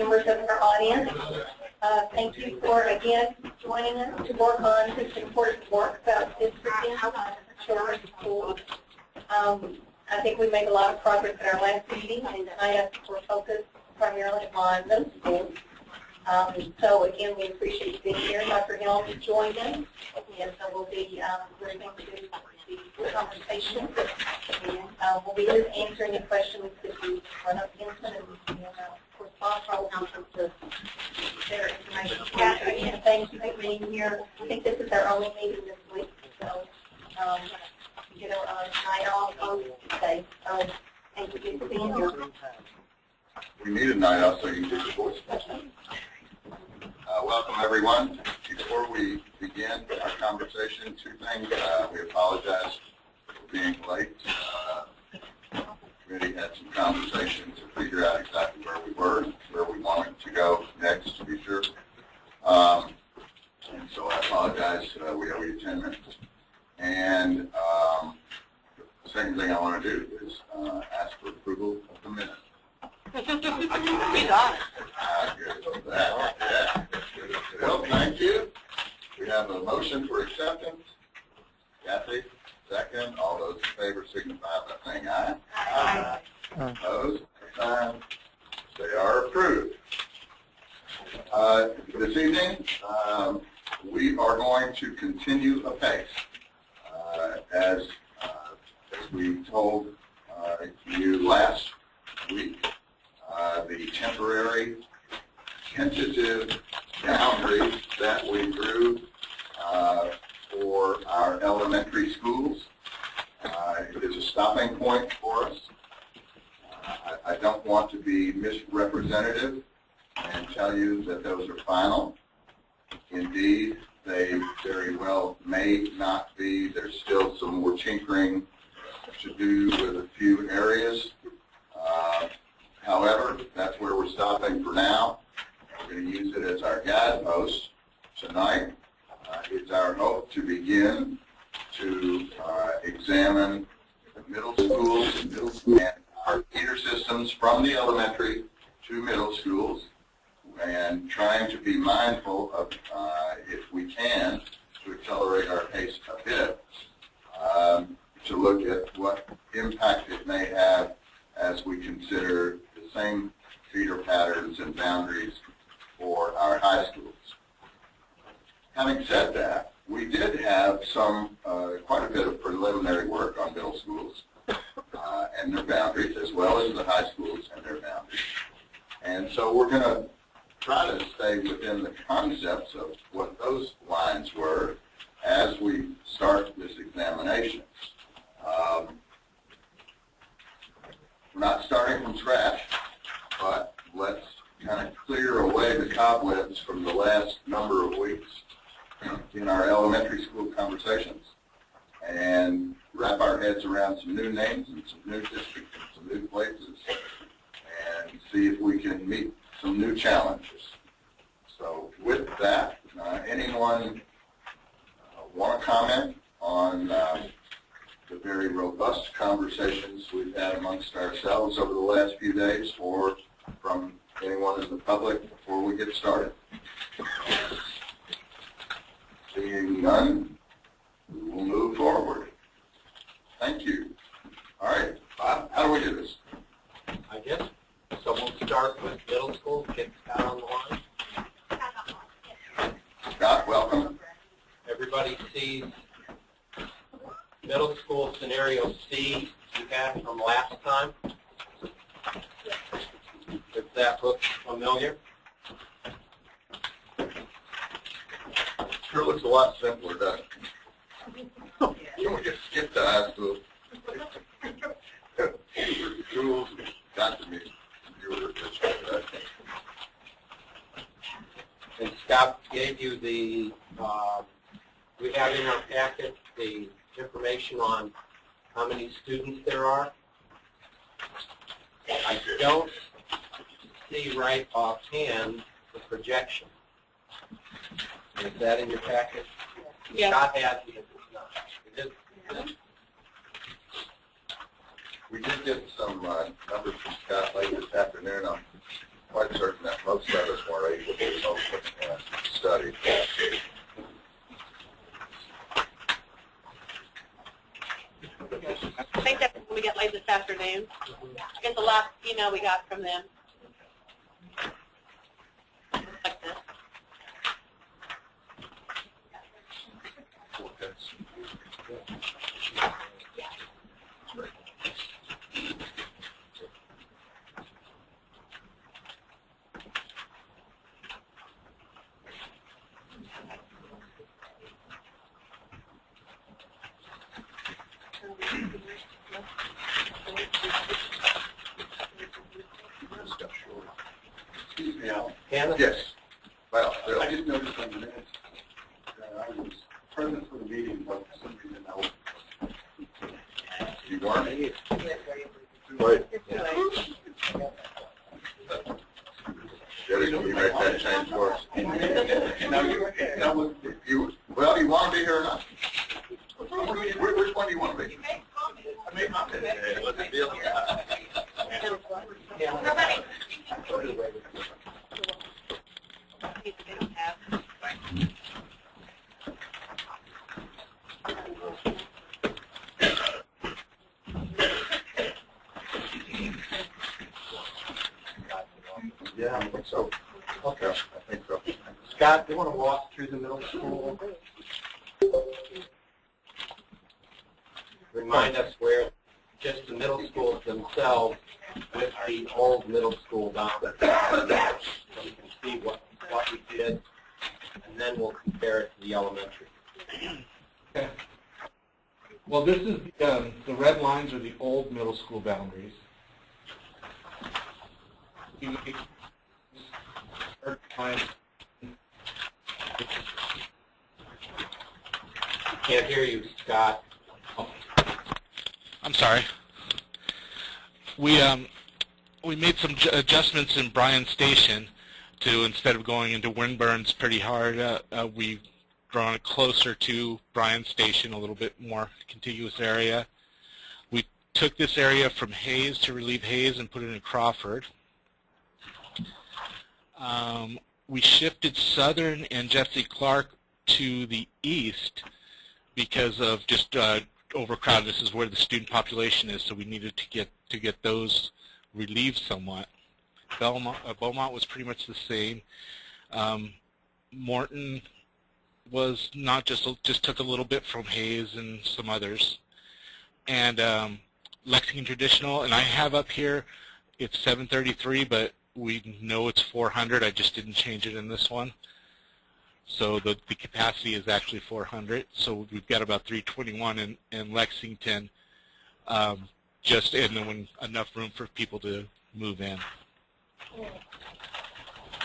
members of our audience. Thank you for, again, joining us to work on this important work about districting children's schools. I think we made a lot of progress at our last meeting, and tonight we're focused primarily on middle schools. So again, we appreciate you being here. Dr. Hill has joined us, and so we'll be listening to the conversation. And we'll be answering the questions that you run up against, and of course, Bob probably to share information. Again, thank you for being here. I think this is our only meeting this week, so you know, night off on today. So thank you for being here. We need a night off so you can do your voice. Welcome, everyone. Before we begin our conversation, two things. We apologize for being late. The committee had some conversation to figure out exactly where we were, where we wanted to go next, to be sure. And so I apologize. We owe you 10 minutes. And the second thing I want to do is ask for approval of the minutes. We got it. Good. Yeah. Well, thank you. We have a motion for acceptance. Kathy, second. All those in favor signify by saying aye. Aye. Opposed? They are approved. This evening, we are going to continue apace. As we told you last week, the temporary, tentative boundaries that we drew for our elementary schools is a stopping point for us. I don't want to be misrepresentative and tell you that those are final. Indeed, they very well may not be. There's still some more tinkering to do with a few areas. However, that's where we're stopping for now. We're going to use it as our guidepost tonight. It's our hope to begin to examine the middle schools and our feeder systems from the elementary to middle schools, and trying to be mindful of, if we can, to accelerate our pace a bit, to look at what impact it may have as we consider the same feeder patterns and boundaries for our high schools. Having said that, we did have some, quite a bit of preliminary work on middle schools and their boundaries, as well as the high schools and their boundaries. And so we're going to try to stay within the concepts of what those lines were as we start this examination. We're not starting from scratch, but let's kind of clear away the cobwebs from the last number of weeks in our elementary school conversations and wrap our heads around some new names and some new districts and some new places and see if we can meet some new challenges. So with that, anyone want to comment on the very robust conversations we've had amongst ourselves over the last few days, or from anyone in the public before we get started? Seeing none, we will move forward. Thank you. All right, Bob, how do we do this? I guess. So we'll start with middle school. Get Scott on the line. Scott, welcome. Everybody sees middle school scenario C you had from last time. Does that look familiar? Sure looks a lot simpler, doesn't it? Can we just skip to high school? Schools got to be computer district. And Scott gave you the, we have in our packet the information on how many students there are. I don't see right offhand the projection. Is that in your packet? Yeah. Scott has it, if it's not. It is. We did get some numbers from Scott late this afternoon on quite certain that most of us weren't able to study. I think that's when we got late this afternoon. I guess the last email we got from them. Like this. Excuse me, Al. Hannah? Yes. Well, I just noticed on the minutes that I was present for the meeting, but for some reason I was. you weren't? Wait. Jerry, can you make that change for us? Now, that was, Well, you want to be here or not? Which one do you want to be? I made my minute. What's the deal? Yeah, I think so. Okay, I think so. Scott, do you want to walk through the middle school? Remind us where just the middle schools themselves with the old middle school boundary. So we can see what we did, and then we'll compare it to the elementary. Okay. Well, this is the red lines are the old middle school boundaries. You make third line. Can't hear you, Scott. I'm sorry. We made some adjustments in Bryan Station to, instead of going into Winburn's pretty hard, we've drawn it closer to Bryan Station, a little bit more contiguous area. We took this area from Hayes to relieve Hayes and put it in Crawford. We shifted Southern and Jesse Clark to the east because of just overcrowded. This is where the student population is, so we needed to get those relieved somewhat. Beaumont was pretty much the same. Morton was not just took a little bit from Hayes and some others. And Lexington Traditional, and I have up here, it's 733, but we know it's 400. I just didn't change it in this one. So the capacity is actually 400. So we've got about 321 in Lexington, just and then enough room for people to move in.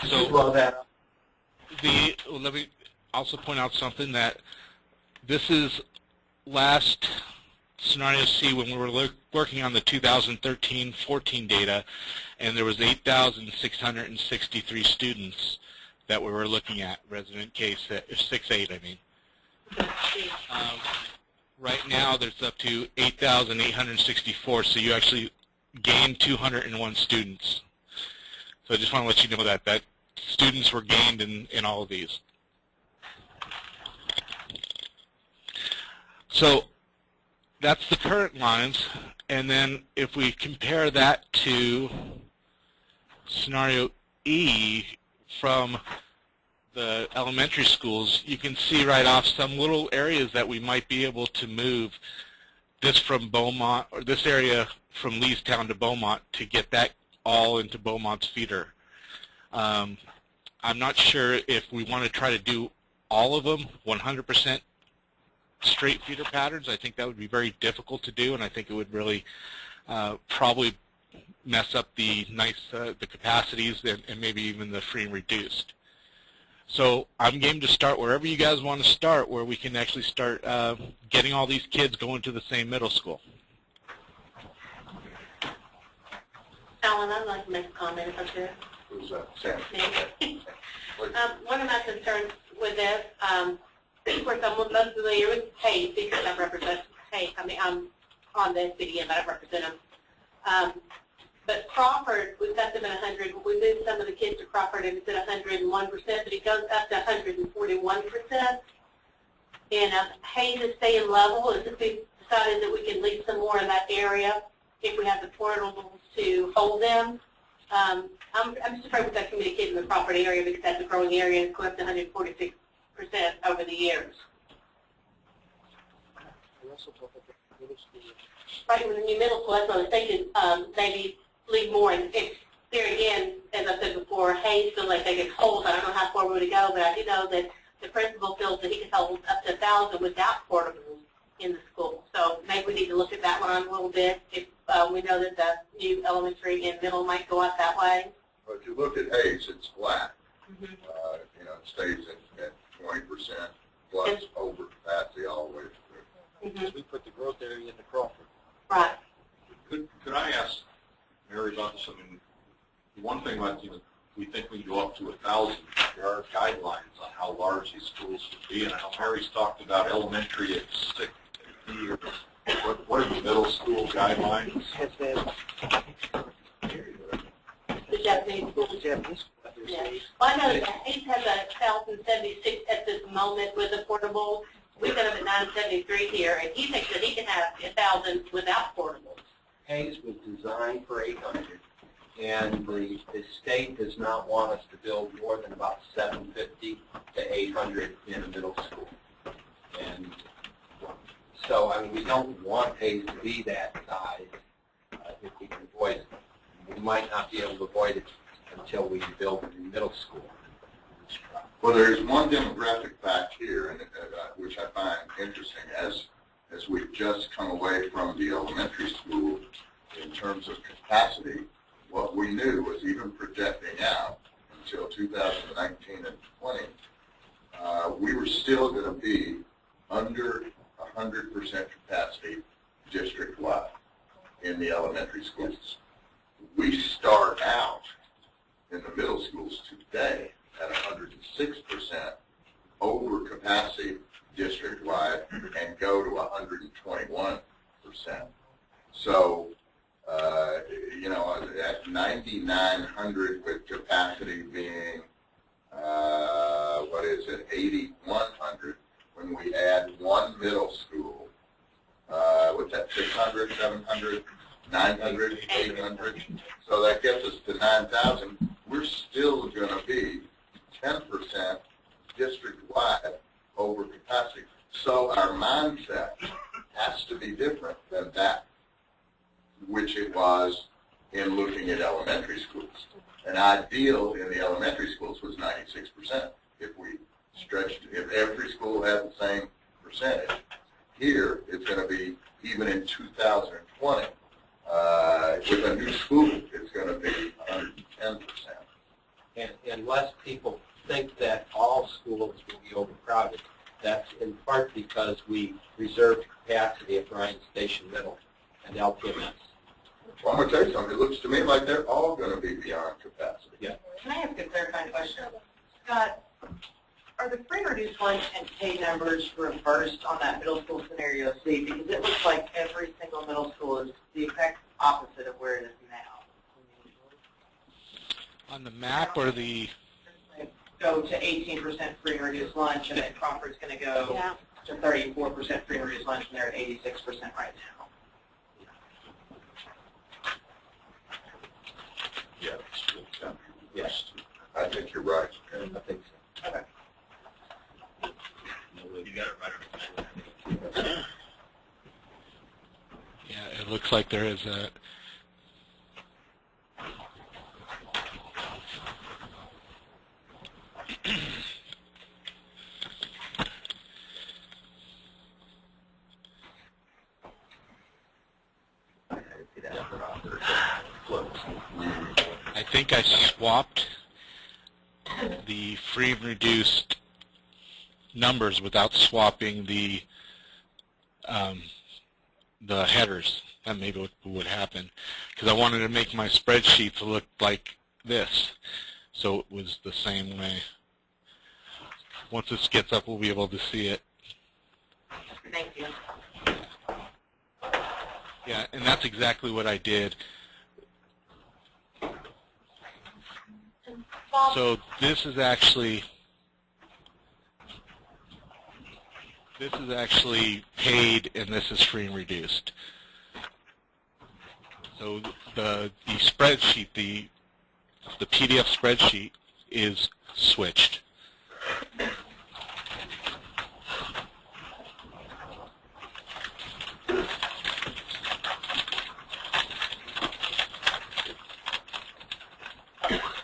So Well, that let me also point out something, that this is last scenario C when we were working on the 2013-14 data, and there was 8,663 students that we were looking at, resident case 6-8, I mean. Right now there's up to 8,864, so you actually gained 201 students. So I just want to let you know that students were gained in all of these. So that's the current lines, and then if we compare that to scenario E from the elementary schools, you can see right off some little areas that we might be able to move this from Beaumont, or this area from Leestown to Beaumont, to get that all into Beaumont's feeder. I'm not sure if we want to try to do all of them 100% straight feeder patterns. I think that would be very difficult to do, and I think it would really probably mess up the capacities and maybe even the free and reduced. So I'm game to start wherever you guys want to start, where we can actually start getting all these kids going to the same middle school. Alan, I'd like to make a comment about this. Who's that? Sam? One of my concerns with this, of course, I'm most familiar with Hayes because I represent Hayes. I mean, I'm on the CDM, I don't represent them. But Crawford, we've got them at 100. We moved some of the kids to Crawford and it's at 101%, but it goes up to 141%. And Hayes is staying level. It's just we decided that we can leave some more in that area if we have the portables to hold them. I'm just afraid we've got too many kids in the Crawford area because that's a growing area and it's going up to 146% over the years. Right, with the new middle school, that's what I was thinking, maybe leave more. And if there again, as I said before, Hayes feels like they can hold. I don't know how far we would go, but I do know that the principal feels that he can hold up to 1,000 without portables in the school. So maybe we need to look at that one a little bit. If we know that the new elementary and middle might go up that way. But if you look at Hayes, it's flat. You know, it stays at 20% plus over capacity all the way through. We put the growth area into Crawford. Right. Could I ask Mary about this? I mean, the one thing about, we think we can go up to 1,000. There are guidelines on how large these schools should be, and I know Mary's talked about elementary at 60 years. What are the middle school guidelines? The Japanese school. Yeah. Well, I know that Hayes has 1,076 at this moment with a portable. We've got them at 973 here, and he thinks that he can have 1,000 without portables. Hayes was designed for 800, and the state does not want us to build more than about 750 to 800 in a middle school. And so, I mean, we don't want Hayes to be that size if we can avoid it. We might not be able to avoid it until we build a middle school. Well, there's one demographic fact here, and which I find interesting, as we've just come away from the elementary school in terms of capacity. What we knew was even projecting out until 2019 and 20, we were still going to be under 100% capacity district-wide in the elementary schools. We start out in the middle schools today at 106% over capacity district-wide and go to 121%. So, you know, at 9,900 with capacity being, 8,100, when we add one middle school, what's that, 600, 700, 900, 800? So that gets us to 9,000. We're still going to be 10% district-wide over capacity. So our mindset has to be different than that, which it was in looking at elementary schools. An ideal in the elementary schools was 96%. If we stretched, if every school had the same percentage, here it's going to be, even in 2020, with a new school, it's going to be 110%. And unless people think that all schools will be overcrowded, that's in part because we reserved capacity at Bryan Station Middle and LPMS. Well, I'm going to tell you something. It looks to me like they're all going to be beyond capacity. Yeah. Can I ask a clarifying question? Scott, are the free and reduced lunch and pay numbers reversed on that middle school scenario C? Because it looks like every single middle school is the exact opposite of where it is now. On the map or the... Go to 18% free and reduced lunch, and then Crawford's going to go to 34% free and reduced lunch, and they're at 86% right now. Yeah. Yes. I think you're right. I think so. Okay. You got it right. Yeah, it looks like there is a... I think I swapped the free and reduced numbers without swapping the headers. That maybe what would happen, because I wanted to make my spreadsheets look like this, so it was the same way. Once this gets up, we'll be able to see it. Thank you. Yeah, and that's exactly what I did. So this is actually paid, and this is free and reduced. So the spreadsheet, the PDF spreadsheet is switched.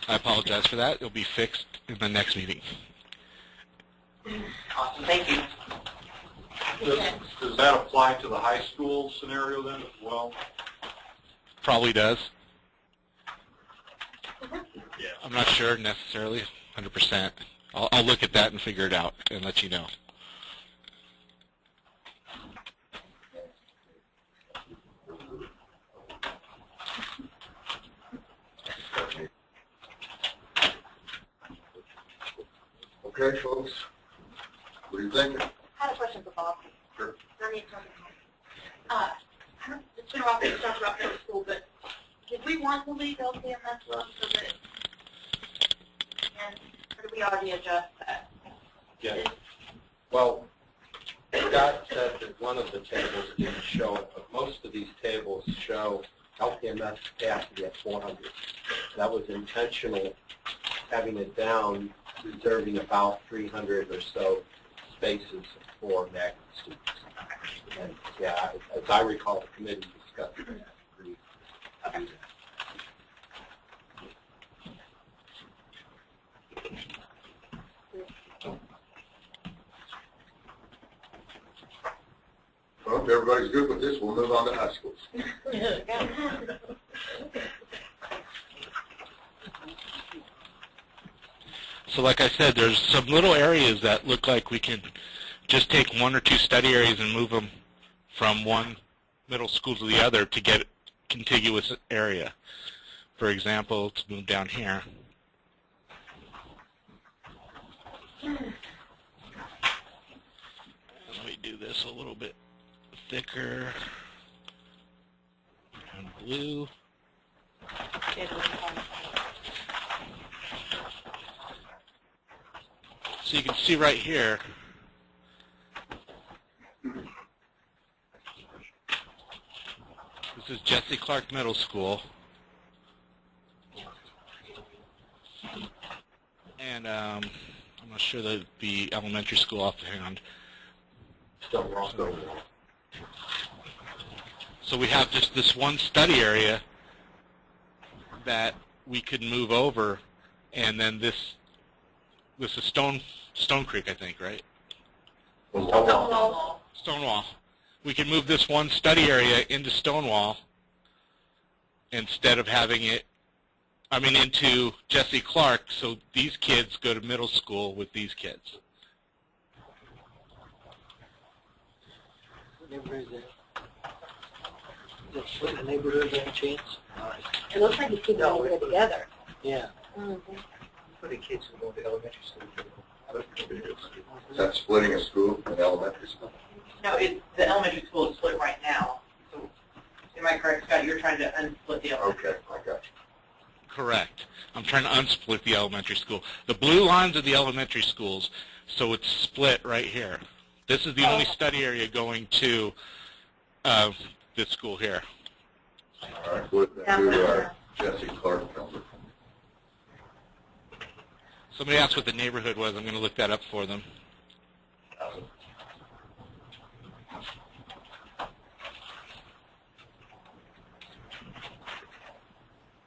I apologize for that. It'll be fixed in the next meeting. Awesome, thank you. Does that apply to the high school scenario then as well? Probably does. Yeah. I'm not sure necessarily, 100%. I'll look at that and figure it out and let you know. Okay, folks, what are you thinking? I had a question for Bob. Sure. It's been a while since we talked about middle school, but did we want to leave LCMS up so that, or did we already adjust that? Yes. Well, Scott said that one of the tables didn't show it, but most of these tables show LPMS capacity at 400. That was intentional, having it down, reserving about 300 or so spaces for magnet students. And yeah, as I recall, the committee discussed that. Well, if everybody's good with this, we'll move on to high schools. So like I said, there's some little areas that look like we can just take one or two study areas and move them from one middle school to the other to get a contiguous area. For example, let's move down here. Let me do this a little bit thicker and blue. So you can see right here, this is Jesse Clark Middle School, and I'm not sure that the elementary school offhand. Still wrong. So we have just this one study area that we could move over, and then this is Stone Creek, I think, right? Stonewall. Stonewall. We can move this one study area into Stonewall instead of having it, into Jesse Clark, so these kids go to middle school with these kids. What neighborhood is that? What neighborhood is that, Chance? It looks like you keep it all together. Yeah. Mm-hmm. For the kids who go to elementary school. Is that splitting a school in elementary school? No, the elementary school is split right now. So, am I correct, Scott? You're trying to unsplit the elementary. Okay, I got you. Correct. I'm trying to unsplit the elementary school. The blue lines are the elementary schools, so it's split right here. This is the only study area going to this school here. All right, what did that do to our Jesse Clark number? Somebody asked what the neighborhood was. I'm going to look that up for them.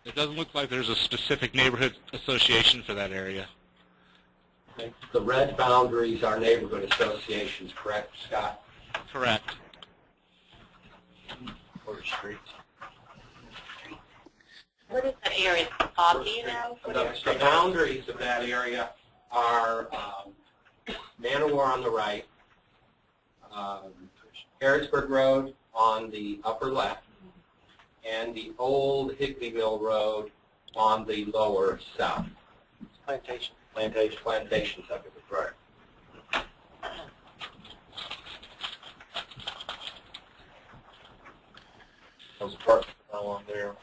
It doesn't look like there's a specific neighborhood association for that area. The red boundaries are neighborhood associations, correct, Scott? Correct. Or streets. What is that area, Bob, do you know? The boundaries of that area are Manowar on the right, Harrisburg Road on the upper left, and the old Higley Mill Road on the lower south. Plantation. Plantation subdivision. Right. Those apartments along there.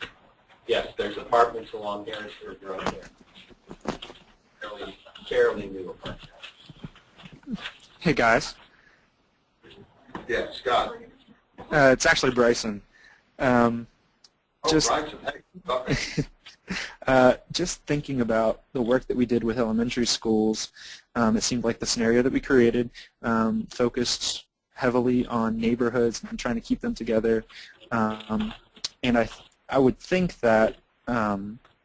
Yes, there's apartments along Harrisburg Road there. fairly new apartment. Hey guys, Yeah, Scott. it's actually Bryson. Just Bryson, hey. just thinking about the work that we did with elementary schools, it seemed like the scenario that we created focused heavily on neighborhoods and trying to keep them together. And I would think that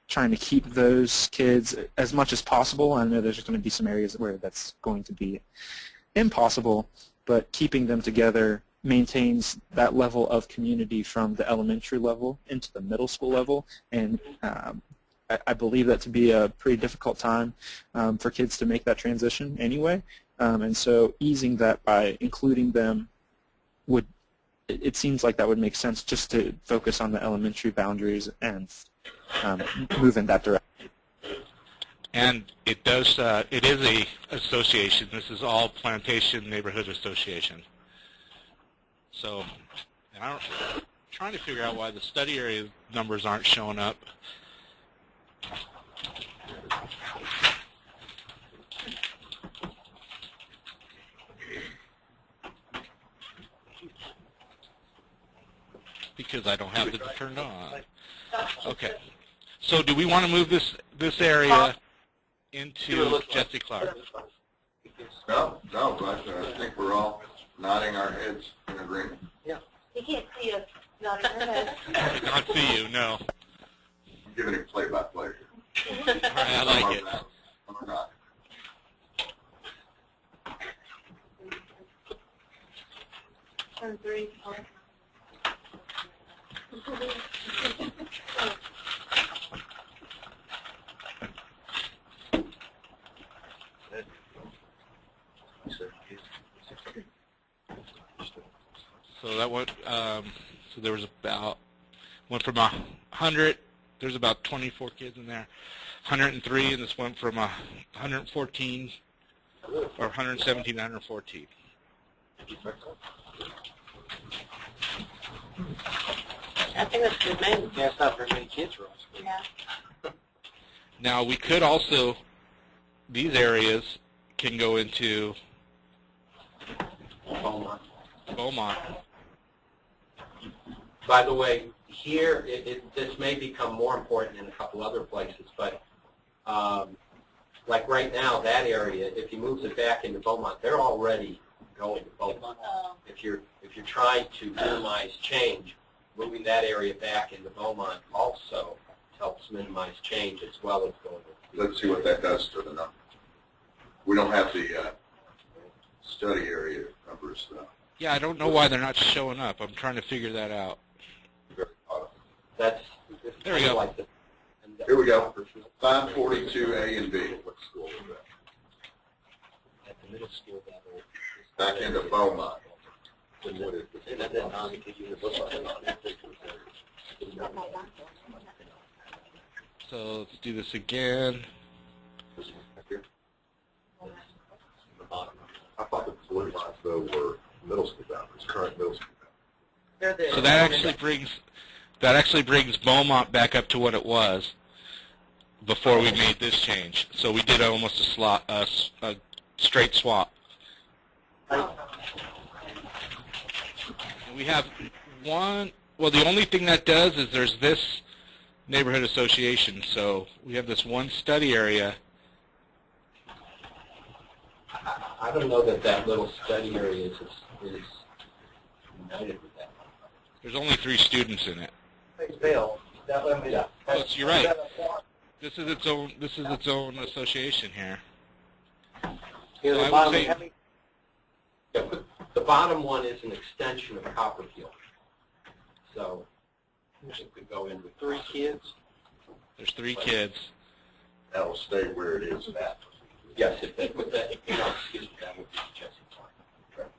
trying to keep those kids as much as possible, I know there's going to be some areas where that's going to be impossible, but keeping them together maintains that level of community from the elementary level into the middle school level, and I believe that to be a pretty difficult time for kids to make that transition anyway, and so easing that by including them would, it seems like that would make sense, just to focus on the elementary boundaries and move in that direction. And it does. It is a association. This is all Plantation Neighborhood Association. So, and I'm trying to figure out why the study area numbers aren't showing up. Because I don't have it turned on. Okay. So, do we want to move this area into Jesse Clark? No, but I think we're all nodding our heads in agreement. You can't see us nodding our heads. I cannot see you, no. I'm giving it play-by-play. All right, I like it. Some are not. Turn 3. So that went. So there was went from 100. There's about 24 kids in there. 103, and this went from 114 or 117 to 114. I think that's good, man. Yeah, it's not very many kids, Ross. Yeah. Now we could also, these areas can go into Beaumont. By the way, here, this may become more important in a couple other places, but like right now, that area, if you move it back into Beaumont, they're already going to Beaumont. If you're trying to minimize change, moving that area back into Beaumont also helps minimize change as well as going to. Let's see what that does to the number. We don't have the study area numbers, though. Yeah, I don't know why they're not showing up. I'm trying to figure that out. That's there we go. Like Here we go. 542 A and B. What school is that? At the middle school level. Back into Beaumont. So let's do this again. I thought the blue lines, though, were middle school boundaries, current middle school boundaries. So that actually brings Beaumont back up to what it was before we made this change. So we did almost a straight swap. And we have one. Well, the only thing that does is there's this neighborhood association. So we have this one study area. I don't know that little study area is united with that. There's only 3 students in it. Bill, yeah. Oh, so you're right. This is its own association here. Here, So the I bottom, would say, how many- Yeah, but the bottom one is an extension of Copperfield. So it could go in with 3 kids. there's 3 kids. That'll stay where it is now. Yes, if they put that, excuse me, that would be Jesse Clark.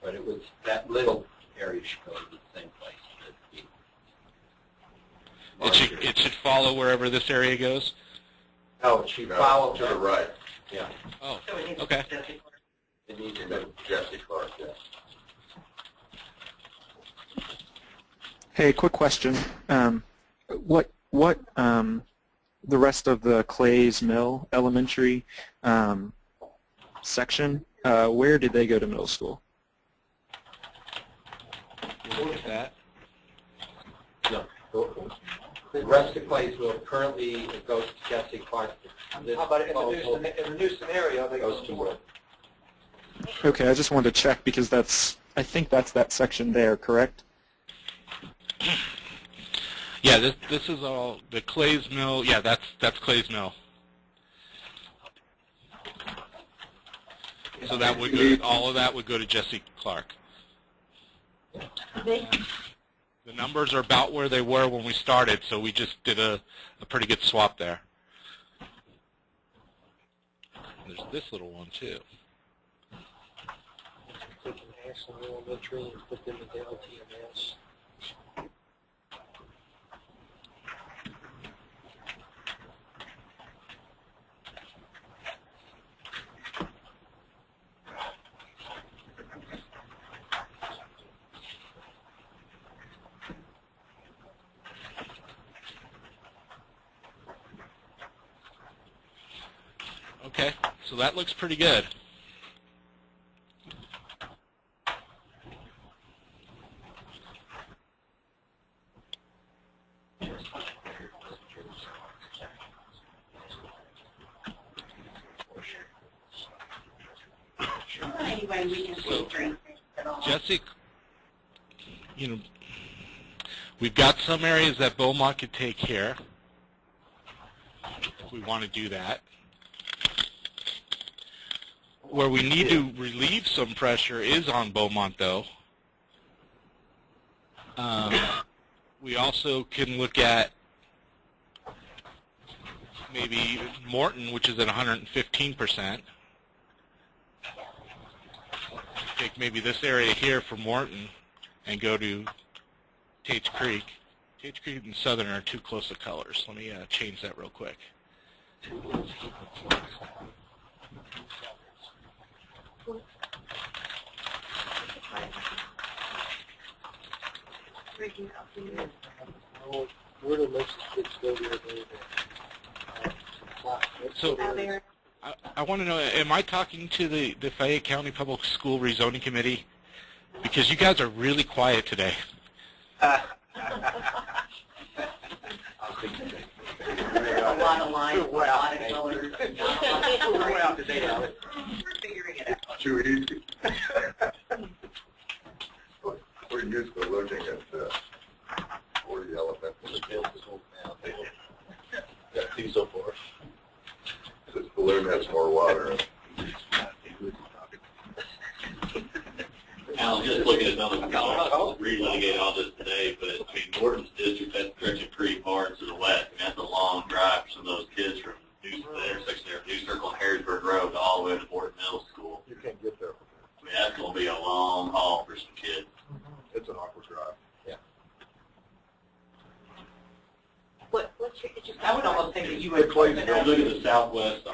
But it was, that little area should go to the same place. It should follow wherever this area goes. No, it should follow to the right. Yeah. Oh, So it needs okay. Jesse Clark. It needs to And go. then Jesse Clark, yes. Hey, quick question. What the rest of the Clays Mill Elementary section, where did they go to middle school? Look at that. No. The rest of Claysville currently goes to Jesse Clark. How about in the new scenario, they Goes to Moore. Okay, I just wanted to check because I think that's that section there, correct? Yeah, this is all the Clays Mill. Yeah, that's Clays Mill. So that would go, all of that would go to Jesse Clark. The numbers are about where they were when we started, so we just did a pretty good swap there. There's this little one too. take an Ashland Elementary and put them into LTMS. Okay, so that looks pretty good. Anyway, we can see drink at all. Jesse, you know, we've got some areas that Beaumont could take care if we want to do that. Where we need to relieve some pressure is on Beaumont, though. We also can look at maybe Morton, which is at 115%. Take maybe this area here for Morton and go to Tate's Creek. Tate's Creek and Southern are too close to colors. Let me change that real quick. Where do most of the kids go the other day? So I want to know, am I talking to the Fayette County Public School Rezoning Committee? Because you guys are really quiet today. A lot of lines, a lot of colors. We're out today, Alex. We're figuring it out. Too easy. We're used to looking at the 40 elephants in the field. Got two so far. This balloon has more water. Alan, just looking at numbers, I'm not relitigating all this today, but I mean, Morton's district, that's Correction Creek, Barnes to the west. I mean, that's a long drive for some of those kids from the intersection there, New Circle and Harrisburg Road, all the way to Morton Middle School. You can't get there. I mean, that's going to be a long haul for some kids. It's an awkward drive. Yeah. What's your, I would almost think that you would Clays open Mill. up. Look at the southwest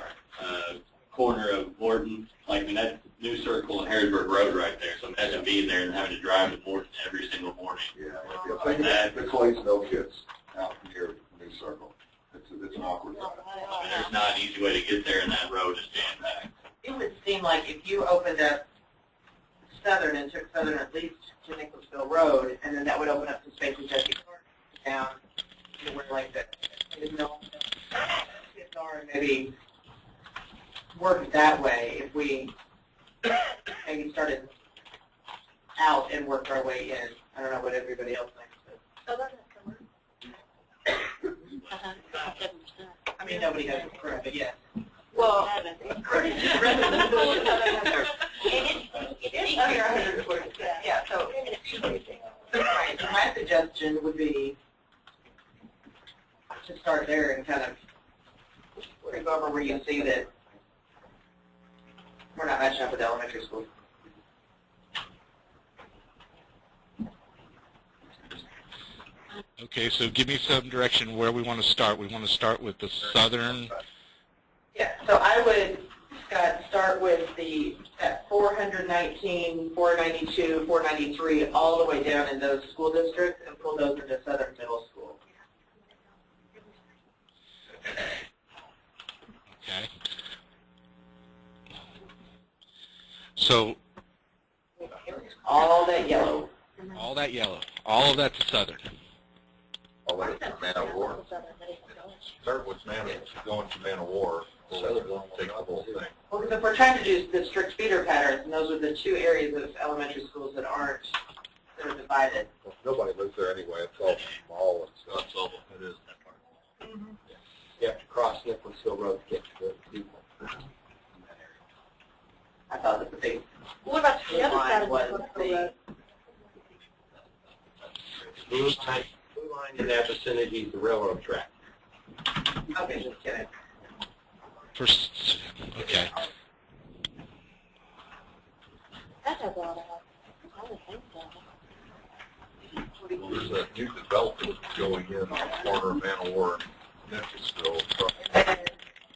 corner of Morton. Like, I mean, that's New Circle and Harrisburg Road right there. So imagine being there and having to drive to Morton every single morning. Yeah, think about the Clays Mill kids out here in New Circle. It's an awkward drive. I mean, there's not an easy way to get there, and that road is jam-packed. It would seem like if you opened up Southern and took Southern at least to Nicholasville Road, and then that would open up some space in Jesse Clark down to where like the mill kids are, and maybe work that way if we maybe started out and worked our way in. I don't know what everybody else thinks. But, I mean, nobody has a crew, but yes. well, Yeah, so right, so my suggestion would be to start there and kind of go over where you see that we're not matching up with elementary school. Okay, so give me some direction where we want to start. We want to start with the Southern. Yeah, so I would, Scott, start with that 419, 492, 493, all the way down in those school districts and pull those into Southern Middle School. So All that yellow. all that yellow, all of that's southern. All that Man of War. Start with going to Man of War, we'll take the whole thing. Well, because if we're trying to do the strict feeder patterns, and those are the two areas of elementary schools that are divided. Well, nobody lives there anyway, it's all small and stuff. It's all, it is that part. You have to cross Nicholas Hill Road to get to the people. I thought that the big What about the other side of was the road? Blue line in that vicinity is the railroad track. Okay, just kidding. First, okay. That has a lot of help. I would think so. Well, there's that new development going in on the corner of Man of War and Nicholasville.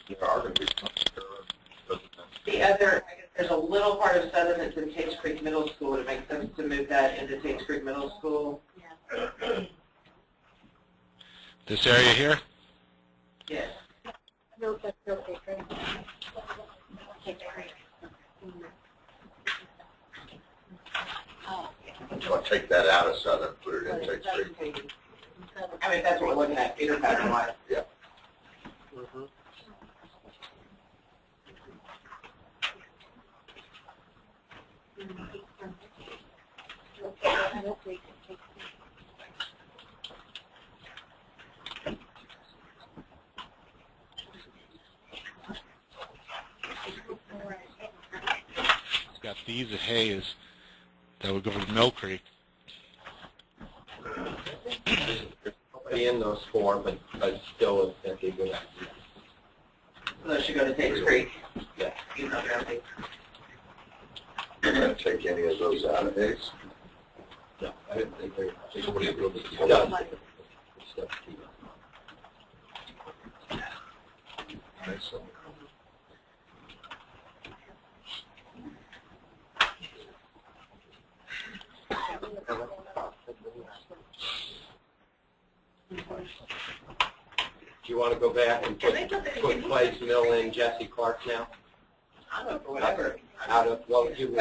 There are going to be some there. The other, I guess there's a little part of Southern that's in Tates Creek Middle School. Would it make sense to move that into Tates Creek Middle School? This area here? Yes. No, that's no secret. So I'll take that out of Southern, put it in Tate's Creek. I mean, that's what we're looking at, feeder pattern wise. Yeah. It's got these hays that would go to Mill Creek. Nobody in those four, but still it's a good idea. So that should go to Tates Creek. Yeah. You know, Dorothy. You're going to take any of those out of these? No, I didn't think they Somebody will build it it. does. Nice. So, Do you want to go back and put Clay's Mill in Jesse Clark now? I don't know, whatever. Out of, well, you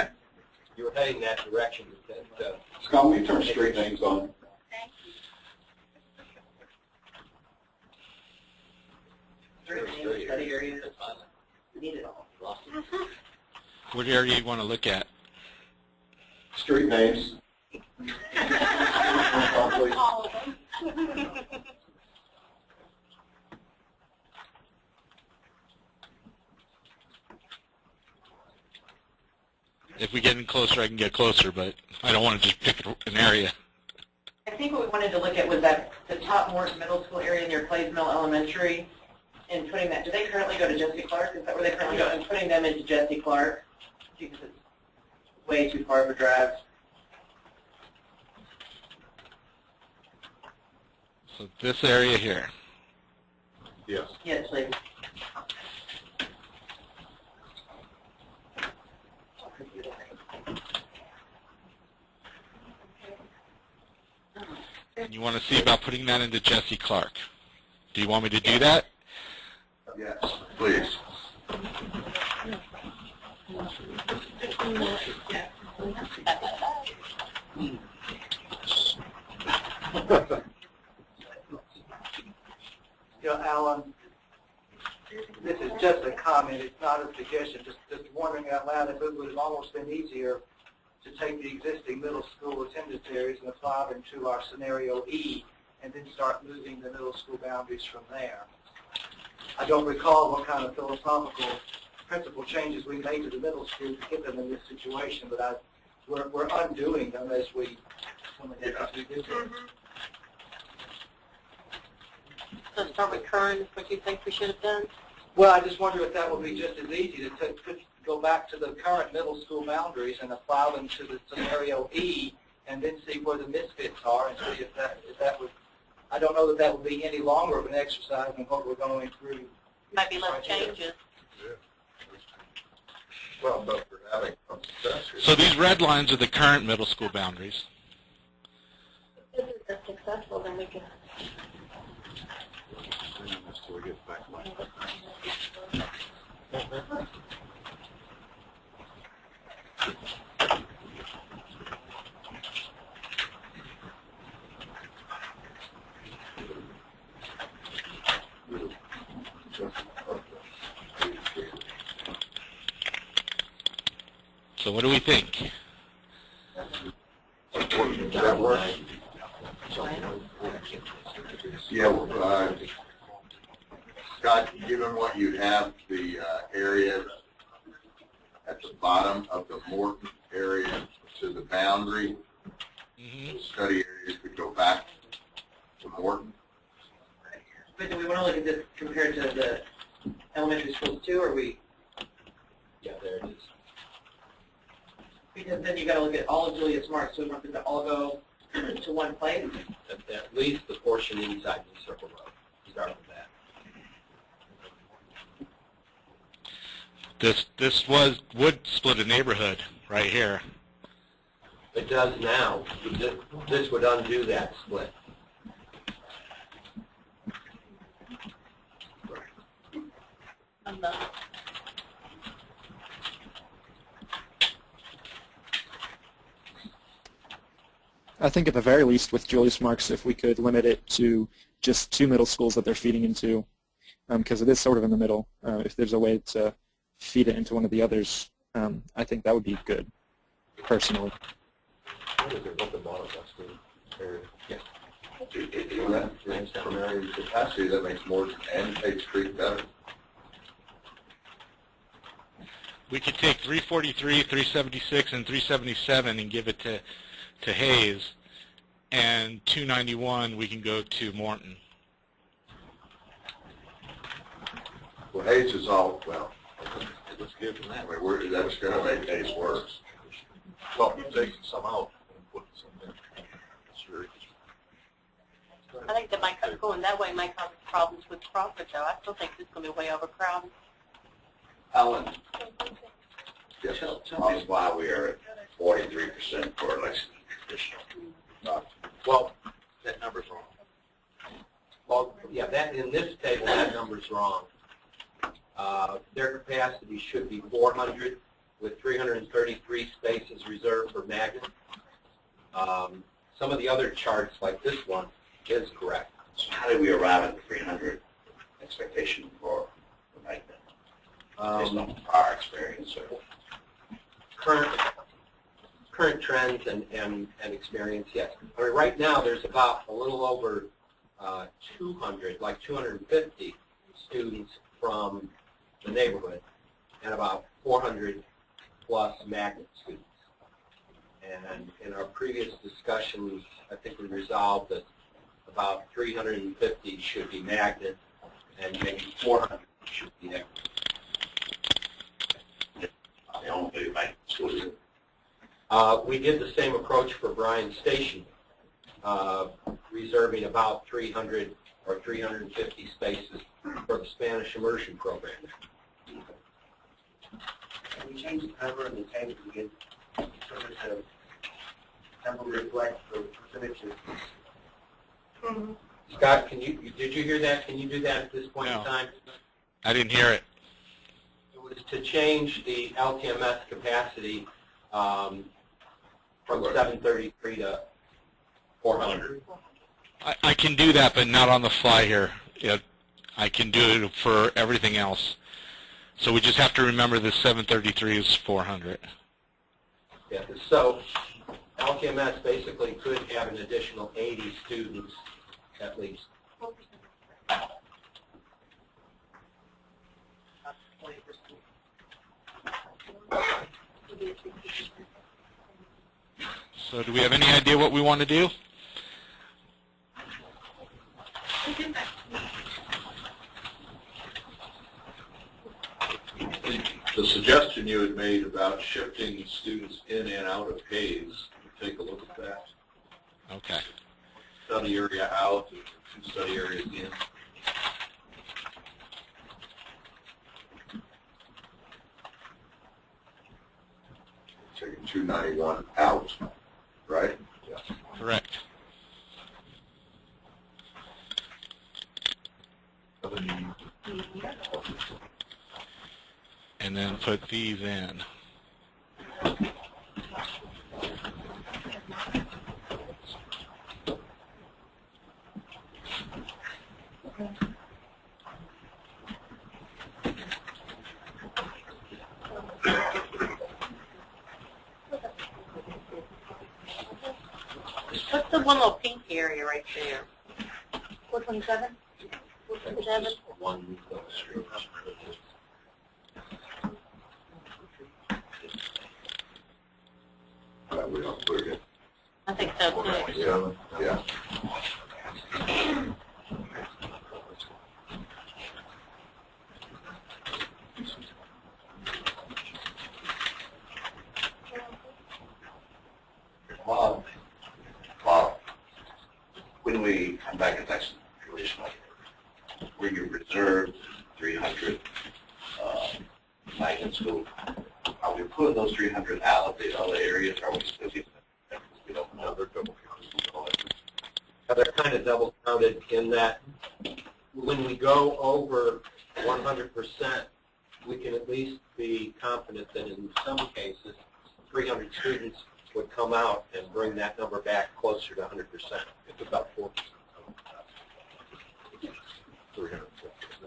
were heading that direction. Scott, will you turn street names on? Study areas. Need it all. What area you want to look at? Street names. All of them. If we get in closer, I can get closer, but I don't want to just pick an area. I think what we wanted to look at was that the top Morton Middle School area near Clays Mill Elementary, and putting that. Do they currently go to Jesse Clark? Is that where they currently go? And putting them into Jesse Clark because it's way too far of a drive. So this area here. yes. Yes, please. And you want to see about putting that into Jesse Clark. Do you want me to do that? Yes, please. You know, Alan, this is just a comment, it's not a suggestion, just wondering out loud if it would have almost been easier to take the existing middle school attendance areas and apply them to our scenario E and then start moving the middle school boundaries from there. I don't recall what kind of philosophical principle changes we made to the middle school to get them in this situation, but we're undoing them as we do this. So start with current, what you think we should have done? Well, I just wonder if that would be just as easy to go back to the current middle school boundaries and apply them to the scenario E, and then see where the misfits are and see if that would. I don't know that that would be any longer of an exercise than what we're going through. Might be less changes. Yeah. Well, but we're having some success here. So these red lines are the current middle school boundaries. If it's successful, then we can. Until we get back like So what do we think? That works? Yeah, Scott, given what you have, the area at the bottom of the Morton area to the boundary, study areas could go back to Morton. But do we want to look at this compared to the elementary schools too, or we? Yeah, there it is. Because then you got to look at all of Julius Mark, so we want them to all go to one place. At least the portion inside the Circle Road. Start with that. This would split a neighborhood right here. It does now. This would undo that split. I think at the very least with Julius Marks, if we could limit it to just 2 middle schools that they're feeding into, because it is sort of in the middle. If there's a way to feed it into one of the others, I think that would be good, personally. From area capacity, that makes Morton and Tate Street better. We could take 343, 376, and 377 and give it to Hayes, and 291 we can go to Morton. Well, Hayes is all, well, let's give them that. I mean, that's going to make Hayes worse. Well, you're taking some out and putting some in. Sure. I think that might, going that way might cause problems with Crawford, though. I still think this is going to be way overcrowded. Alan, Yes. tell me why we are at 43% for election traditional. Well, that number's wrong. Well, yeah, that in this table, that number's wrong. Their capacity should be 400 with 333 spaces reserved for magnet. Some of the other charts, like this one, is correct. So how did we arrive at the 300 expectation for magnet? Based on our experience. Current trends and experience, yes. I mean, right now, there's about a little over 200, like 250 students from the neighborhood, and about 400 plus magnet students. And in our previous discussions, I think we resolved that about 350 should be magnet, and maybe 400 should be magnet. They don't do magnet schools. We did the same approach for Bryan Station, reserving about 300 or 350 spaces for the Spanish immersion program. Can we change the cover and the table to get sort of the number reflect the percentages? Scott, did you hear that? Can you do that at this point in time? I didn't hear it. It was to change the LTMS capacity from 733 to 400. I can do that, but not on the fly here. I can do it for everything else. So we just have to remember the 733 is 400. Yeah, so LTMS basically could have an additional 80 students at least. So do we have any idea what we want to do? The suggestion you had made about shifting students in and out of Hayes, take a look at that. Okay. Study area out, 2 study areas in. Taking 291 out, right? Yeah. Correct. And then put these in. one little pink area right there. 427? 427? One. We don't put it I think so too. in. Yeah. When we come back at next traditional, where you reserve 300 magnet school, are we pulling those 300 out of the other areas, or are we still getting them? We don't know. They're double counted. They're kind of double counted in that when we go over 100%, we can at least be confident that in some cases, 300 students would come out and bring that number back closer to 100%. It's about 4%.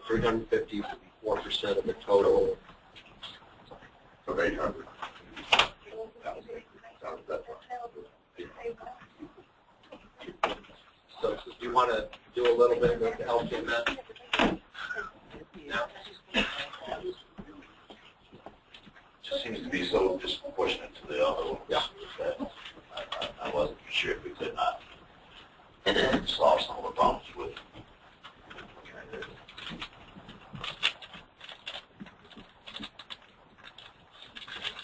350 would be 4% of the total. Of 800. So do you want to do a little bit with the LTMS? No. Just seems to be so disproportionate to the other ones. Yeah. That I wasn't sure if we could not solve some of the problems with it.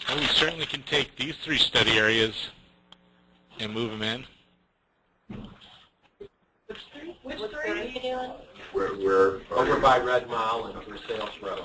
Well, we certainly can take these 3 study areas and move them in. Which three are you doing? We're Over by Red Mile and Versailles Road.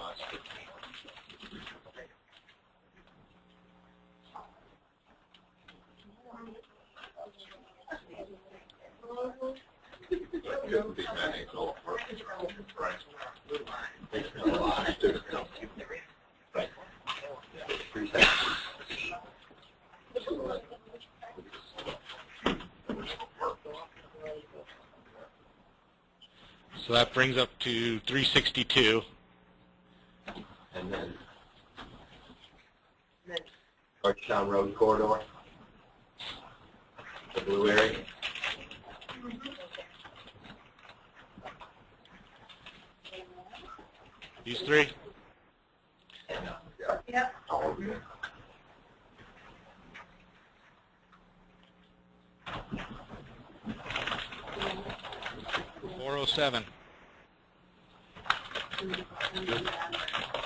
So that brings up to 362. And then Georgetown Road corridor, the blue area. These 3? Yep. 407.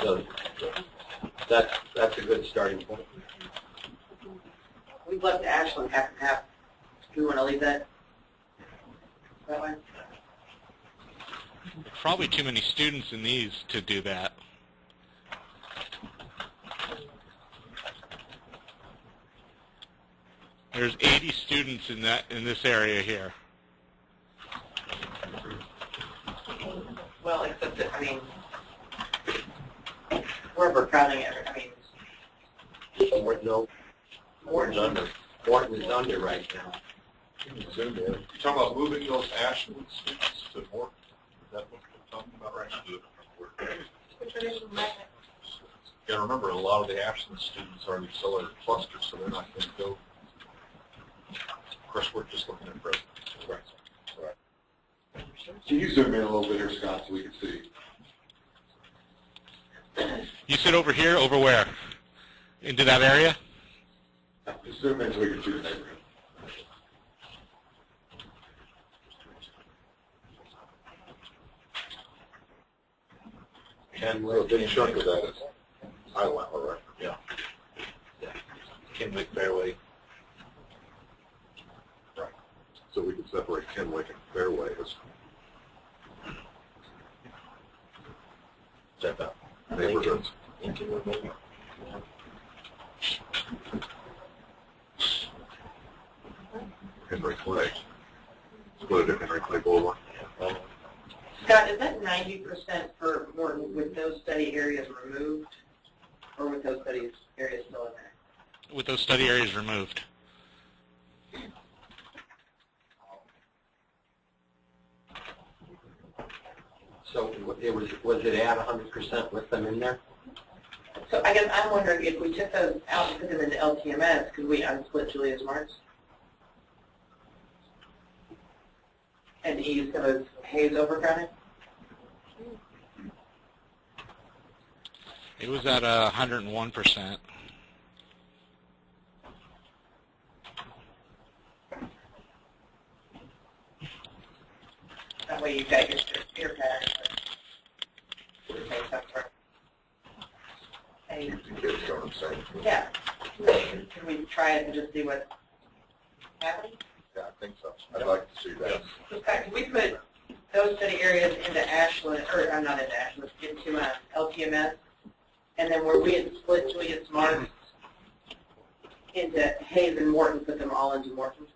So that's a good starting point. We've left Ashland half and half. Do we want to leave that way? Probably too many students in these to do that. There's 80 students in this area here. Well, except that, I mean, we're overcrowding it. I mean, Morton's under. Morton is under right now. You're talking about moving those Ashland students to Morton? Is that what you're talking about right now? Yeah, remember, a lot of the Ashland students are in the accelerated clusters, so they're not going to go. Of course, we're just looking at present. Right. Can you zoom in a little bit here, Scott, so we can see? You sit over here, over where? Into that area? Just zoom in so we can see the neighborhood. And So a big chunk of that is Island, all right? Yeah. Kenwick Fairway. Right. So we can separate Kenwick and Fairway as neighborhoods. Henry Clay. Split it at Henry Clay Boulevard. Scott, is that 90% for Morton with those study areas removed, or with those study areas still in there? With those study areas removed. So was it at 100% with them in there? So I guess I'm wondering if we took those out and put them into LTMS, could we unsplit Julia's Marks? and ease some of Hayes overcrowding? It was at 101%. That way you've got your steer pattern. Hayes. The kids going the same. Yeah. Can we try it and just see what's happening? Yeah, I think so. I'd like to see that. In fact, can we put those study areas into Ashland, or I'm not into Ashland, into LTMS, and then where we had split Julius Marks into Hayes and Morton, put them all into Morton?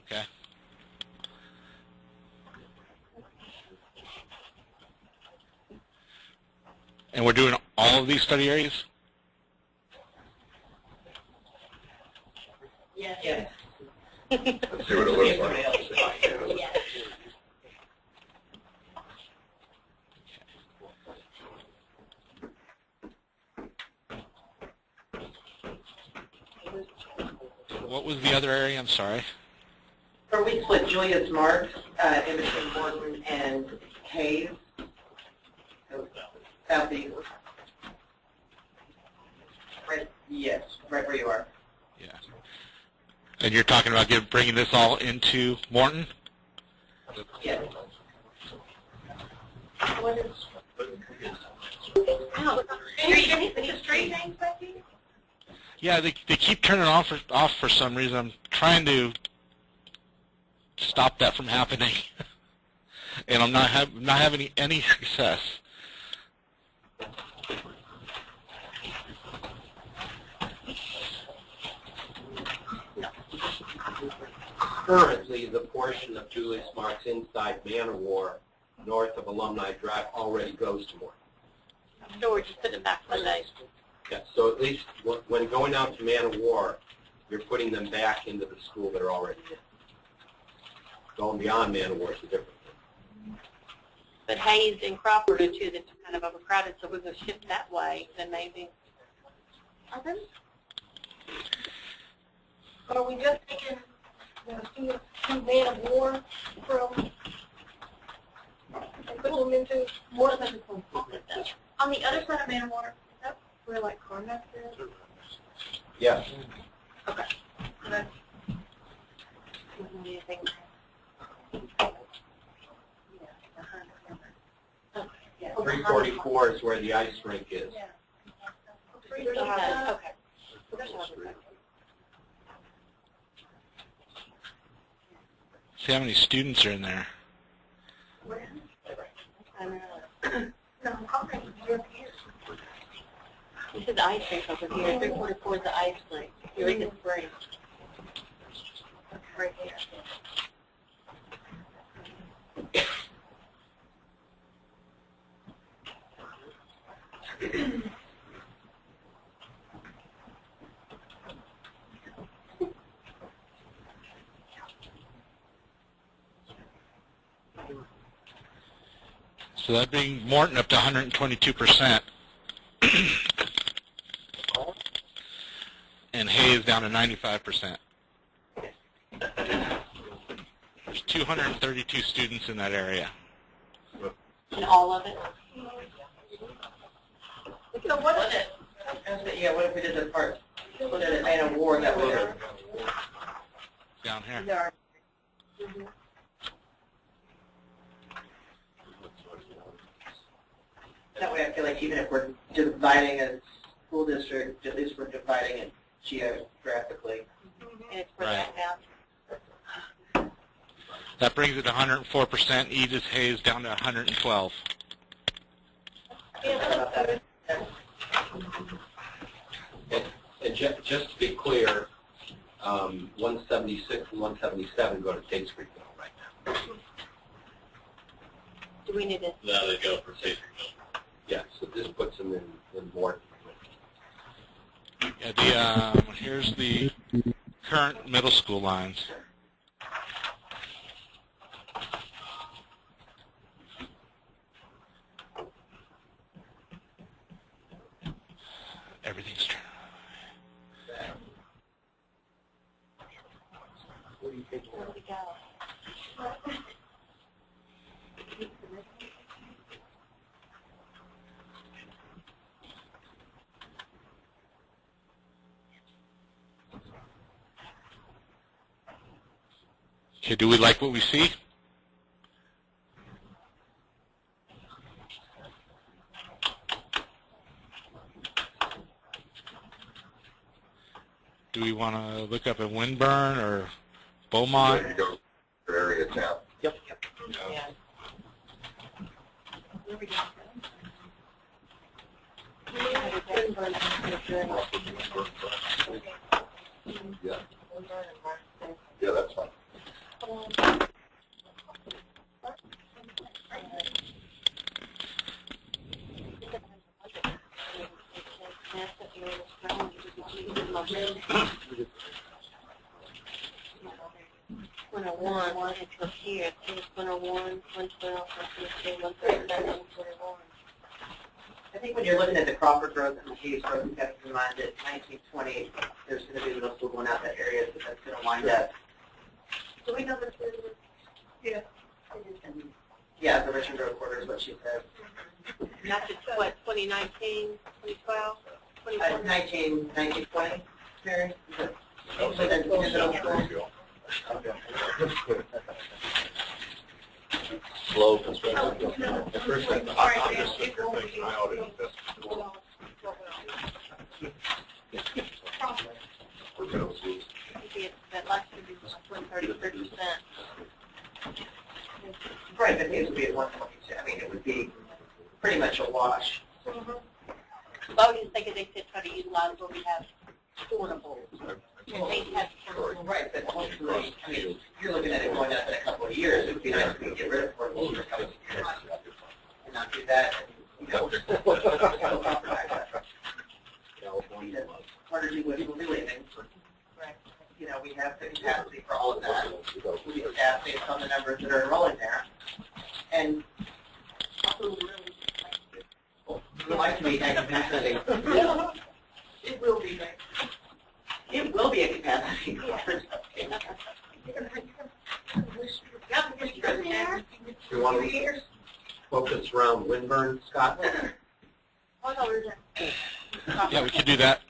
Okay. And we're doing all of these study areas? Yes. Yes. Let's see what it looks like. Yes. What was the other area? I'm sorry. Or we split Julius Marks in between Morton and Hayes. So, southeast. Right, yes, right where you are. Yeah. And you're talking about bringing this all into Morton? Yes. What is? Any street names, Becky? Yeah, they keep turning off for some reason. I'm trying to stop that from happening, and I'm not having any success. Currently, the portion of Julius Marks inside Manowar, north of Alumni Drive, already goes to Morton. So we're just putting back Monday. Yeah, so at least when going out to Manowar, you're putting them back into the school that are already in. Going beyond Manowar is a different thing. But Hayes and Crawford are two that's kind of overcrowded, so we're going to shift that way, then maybe. Are we just taking the students to Man of War from and put them into more than on the other side of Man of War? Is that where like Carmack is? Yes. Okay. That's What do you think? 344 is where the ice rink is. Okay. See how many students are in there. I don't know. no, Carmack is here. This is the ice rink over here. 344 is the ice rink. Here in the spring. Right here. So that brings Morton up to 122%, and Hayes down to 95%. There's 232 students in that area. And all of it? So what is it? Yeah, what if we did the part, put it at Man of War, that way? Down here. Yeah. That way I feel like even if we're dividing a school district, at least we're dividing it geographically. And it's for that now. That brings it to 104%. Edith Hayes down to 112. And just to be clear, 176 and 177 go to Tate Streetville right now. Do we need to? No, they go for Tate Streetville. Yeah, so this puts them in Morton. Yeah, here's the current middle school lines. Everything's turned. Okay, do we like what we see? Do we want to look up at Winburn or Beaumont? Ready to go for area 10. Yep. Yeah. Yeah. Yeah, that's fine. It's here. It's 101, 112, 115, 139, 141. I think when you're looking at the Crawford Growth and the Hayes Growth, you have to remind that 1920, there's going to be middle school going out that area, so that's going to wind up. Do we know this is? Yeah. Yeah, the Richmond Grove quarter is what she said. That's what, 2019, 2012, 19, 1920, Mary? Slow construction. At first, I'm just sitting here thinking, I ought to invest in school. For middle schools. that last year was 30%. Right, but these would be at 122. I mean, it would be pretty much a wash. I was just thinking they could try to utilize what we have portable. Right, but hopefully, I mean, you're looking at it going up in a couple of years. It would be nice if we could get rid of portables for a couple of years and not do that. And, you know, still compromise that. Harder to do with we're leaving. You know, we have the capacity for all of that. We staff based on the numbers that are enrolling there. And we like to be at capacity. It will be. It will be a capacity. You want to focus around Winburn, Scott? Yeah, we can do that.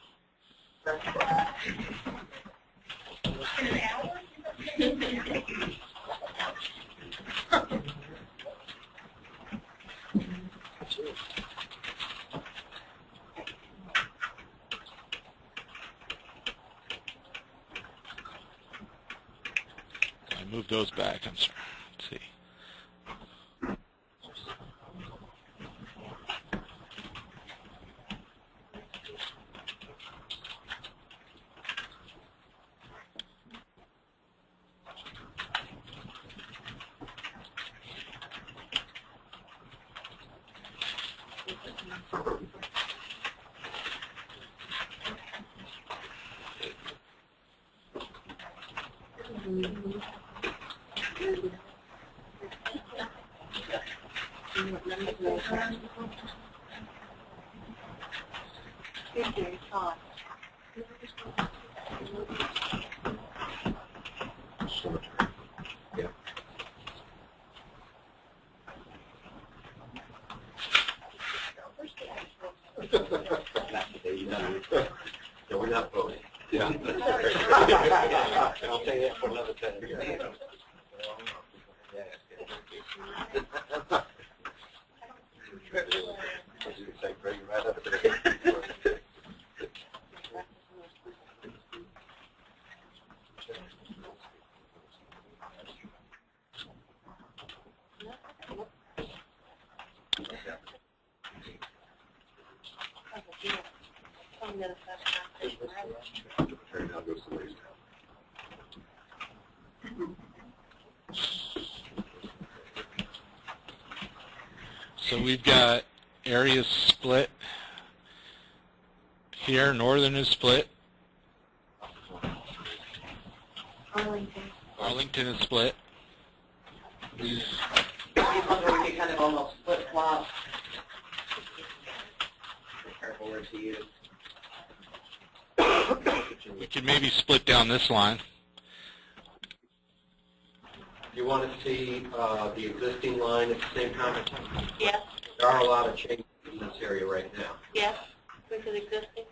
In an hour? I moved those back. I'm sorry. Let's see. Yeah. Yeah, we're not voting. Yeah. I'll say that for another time. Bring it right up there. So we've got areas split here. Northern is split. Arlington is split. These ones where we can kind of almost flip-flop. Be careful where to use. We can maybe split down this line. You want to see the existing line at the same time? Yes, There are a lot of changes in this area right now. yes, which is existing.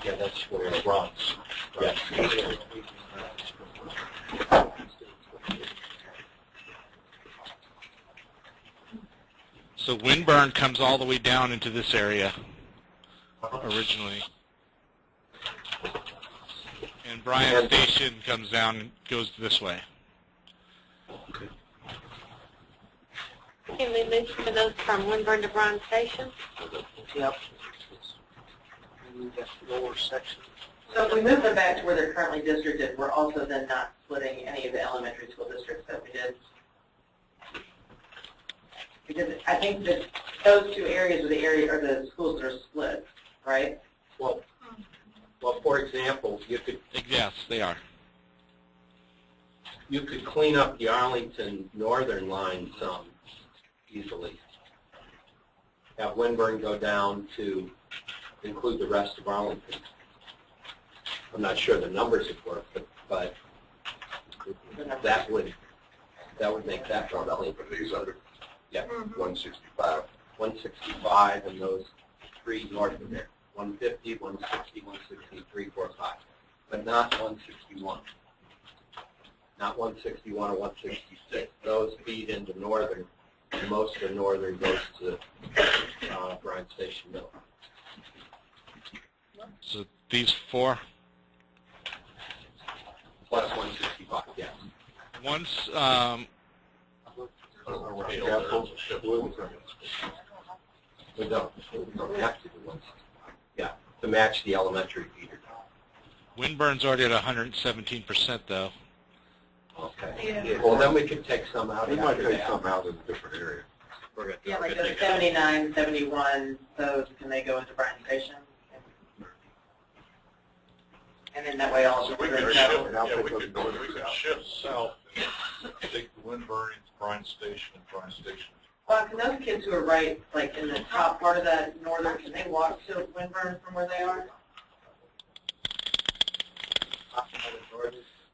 Yeah, that's where it runs. Yes. So Windburn comes all the way down into this area originally. And Bryan Station comes down and goes this way. Can we move some of those from Windburn to Bryan Station? Yep. That lower section. So if we move them back to where they're currently districted, we're also then not splitting any of the elementary school districts that we did. Because I think that those two areas are the schools that are split, right? Well, for example, you could Yes, they are. clean up the Arlington northern line some easily. Have Windburn go down to include the rest of Arlington. I'm not sure the numbers would work, but that would make that relevant. For these other, Yeah, 165. 165 and those three north of there. 150, 160, 163, 45, but not 161. Not 161 or 166. Those feed into northern, and most of northern goes to Bryan Station Middle. So these four. Plus 165, yes. Once We don't have to do one. Yeah, to match the elementary feeder. Windburn's already at 117% though. Okay. Yeah. Well, then we could take some out. We might after take that. some out in a different area. We're good. Yeah, like those 79, 71, those, can they go into Bryan Station? And then that way all So of we the could rest shift, of yeah, we could shift south, take the Windburn into Bryan Station and Bryan Station. Well, can those kids who are right, like in the top part of that northern, can they walk to Windburn from where they are?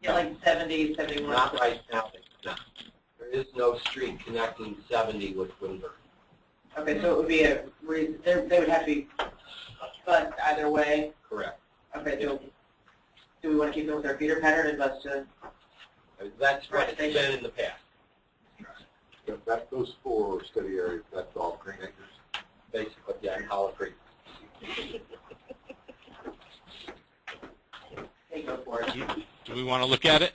Yeah, like 70, 71. Not right now. No. There is no street connecting 70 with Windburn. Okay, so it would be they would have to be bused either way. Correct. Okay, so do we want to keep them with their feeder pattern and bus to? That's what it's been in the past. Those four study areas, that's all Green Acres. Basically, yeah, in Hollow Creek. They go for it. do we want to look at it?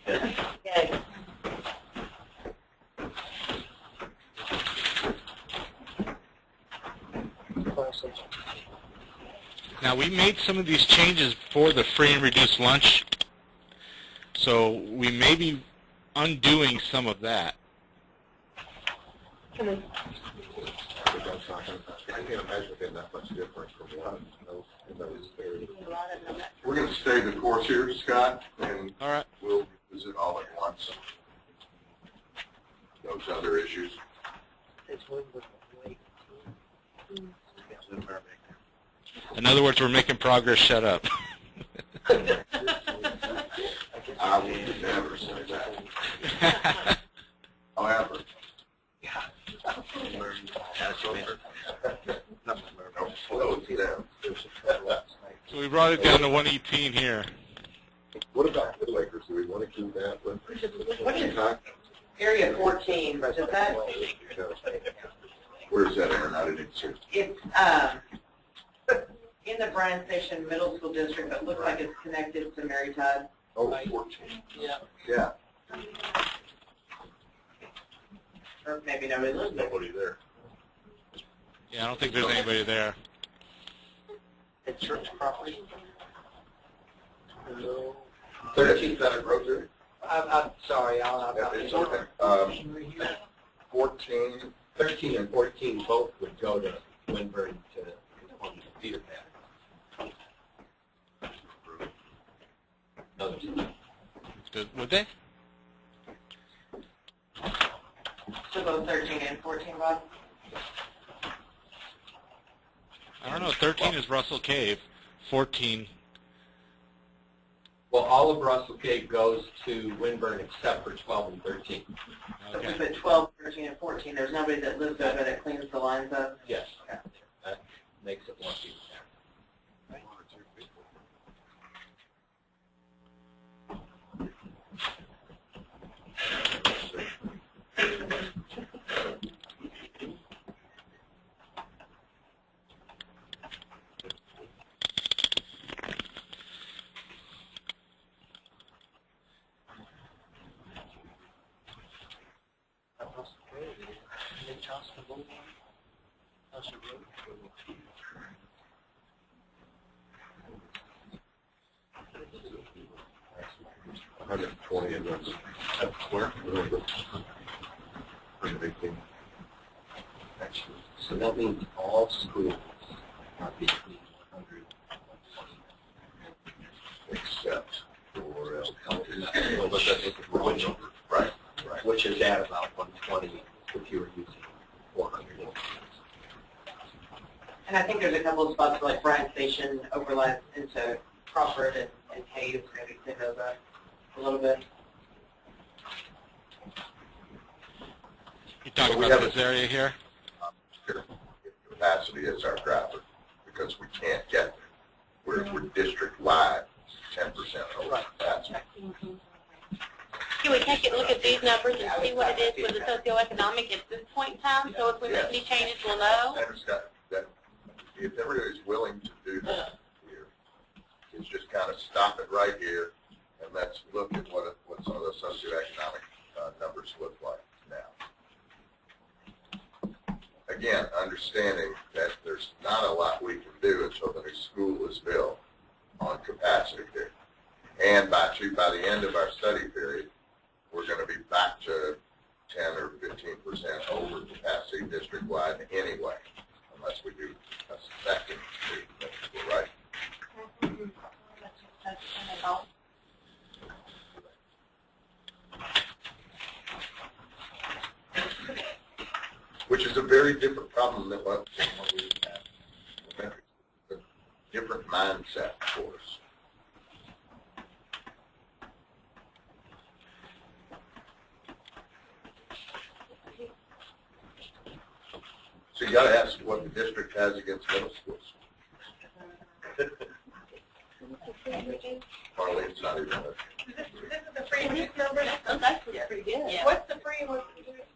Yeah. Now we made some of these changes for the free and reduced lunch, so we may be undoing some of that. I can't imagine it being that much difference from one in those areas. We're going to stay the course here, Scott, and All right. we'll visit all at once. Those other issues. In other words, we're making progress. Shut up. I would never say that. However, So we brought it down to 118 here. what about Middle Acres? Do we want to keep that? What is Area 14, does that, Where's that, Aaron? I didn't see. it's in the Bryan Station Middle School District, but looks like it's connected to Mary Todd. Oh, 14. Yeah. Yeah. Or maybe nobody lives there. Nobody there. Yeah, I don't think there's anybody there. At church property. 13th that a road there? I'm sorry, I'm not. It's okay. 14, 13 and 14 both would go to Winburn to on the feeder pad. Others. Would they? So both 13 and 14, Bob? I don't know. 13 is Russell Cave. 14. Well, all of Russell Cave goes to Winburn except for 12 and 13. So if we Okay. put 12, 13, and 14, there's nobody that lives over that cleans the lines up? Yes, that makes it more feeder pad. and that's where? So that means all schools are between 100 and 120. Except for Well, but that's the wrong number. Right, right. Which is at about 120 if you were using 400. And I think there's a couple of spots like Bryan Station overlaps into Crawford and Hayes, maybe clean those up a little bit. You talking we about have this area here? Here, capacity is our driver because we can't get there. We're district-wide, 10% over capacity. Can we take a look at these numbers and see what it is with the socioeconomic at this point in time? So if we make any changes, we'll know? And Scott, that if everybody's willing to do that here, is just kind of stop it right here and let's look at what some of those socioeconomic numbers look like now. Again, understanding that there's not a lot we can do until the new school is built on capacity here. And by the end of our study period, we're going to be back to 10 or 15% over capacity district-wide anyway, unless we do a second school, right? Which is a very different problem than what we have. A different mindset for us. So you got to ask what the district has against middle schools. Probably it's not even a... This is the free and reduced number? Oh, that's pretty good. Yeah. What's the free and what's the reduced?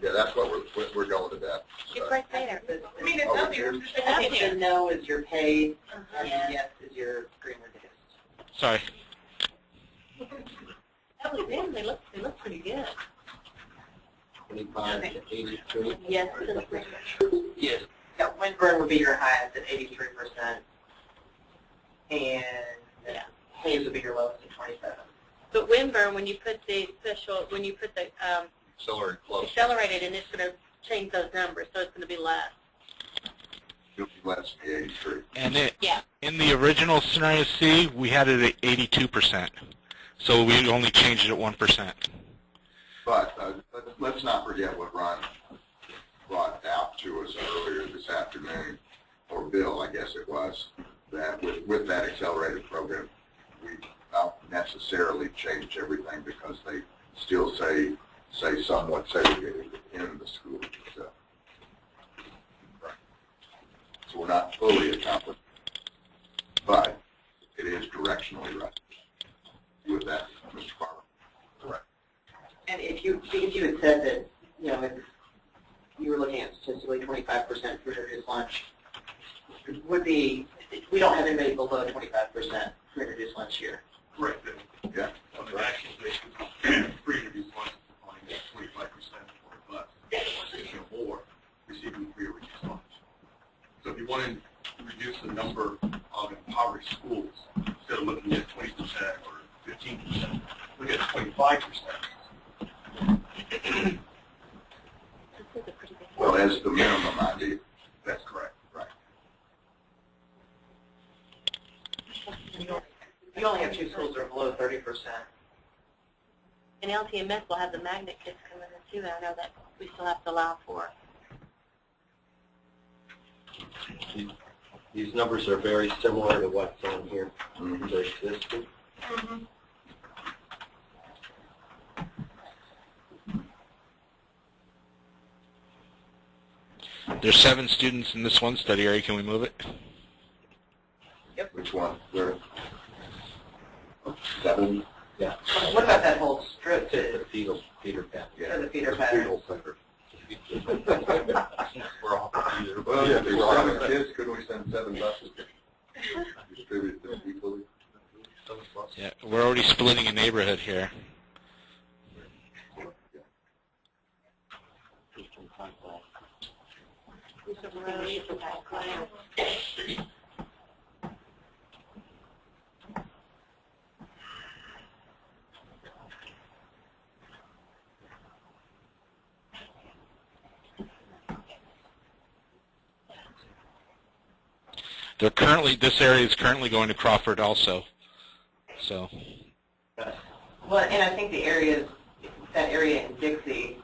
Yeah, that's what we're going to that. It's right there. I mean, it's Oh, up here. here's- I think the no is your paid, and Yeah. yes is your green reduced. Sorry. That was them. They look pretty good. 25 to 83. Yes, Yes. Yeah, Winburn would be your highest at 83%, and Yeah. Hayes would be your lowest at 27%. But Winburn, when you put the Accelerated close. accelerated, and it's going to change those numbers, so it's going to be less. It'll be less than the 83. And Yeah. in the original scenario C, we had it at 82%. So we only changed it at 1%. But let's not forget what Ron brought out to us earlier this afternoon, or Bill, I guess it was, that with that accelerated program, we don't necessarily change everything because they still say somewhat segregated in the school. So, right. So we're not fully accomplished, but it is directionally right. With that, Mr. Farmer. Correct. And if you had said that, if you were looking at statistically 25% free reduced lunch, it would be, we don't have anybody below 25% free reduced lunch here. Correct. Yeah. On the actual basis, free reduced lunch is only 25% or less. Or more receiving free reduced lunch. So if you want to reduce the number of impoverished schools, instead of looking at 20% or 15%, look at 25%. Well, as the minimum ID. That's correct. Right. You only have 2 schools that are below 30%. And LTMS will have the magnet kids coming in too, and I know that we still have to allow for. These numbers are very similar to what's on here. They're existing. There's 7 students in this one study area. Can we move it? Yep. Which one? Where? 7? Yeah. What about that whole strip To to the feeder path. for the feeder patterns? We're all either. Well, if there's 7 kids, couldn't we send 7 buses to distribute them equally? Yeah, we're already splitting a neighborhood here. This area is currently going to Crawford also. So. Well, and I think that area in Dixie,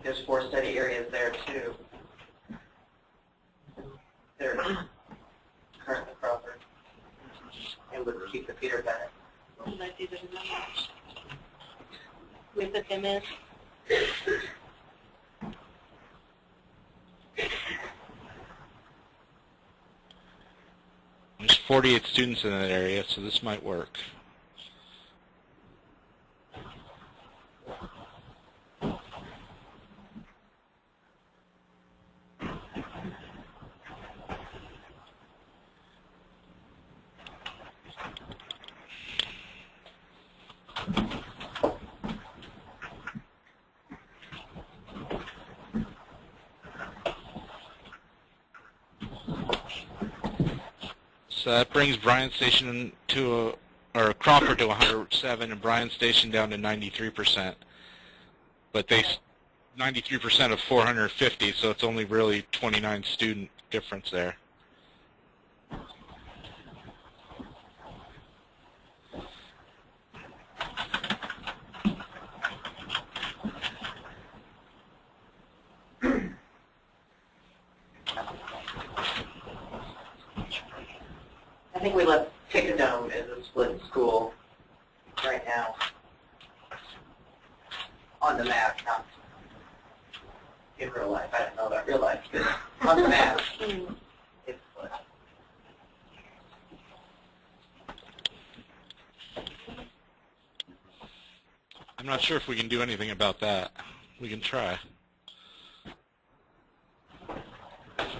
there's 4 study areas there too. They're currently Crawford. And would keep the feeder pattern. We put them in. There's 48 students in that area, so this might work. So that brings Bryan Station or Crawford to 107 and Bryan Station down to 93%. But 93% of 450, so it's only really 29 student difference there. I think we left Tickadome as a split school right now on the map, not in real life. I don't know about real life, but on the map, it's split. I'm not sure if we can do anything about that. We can try.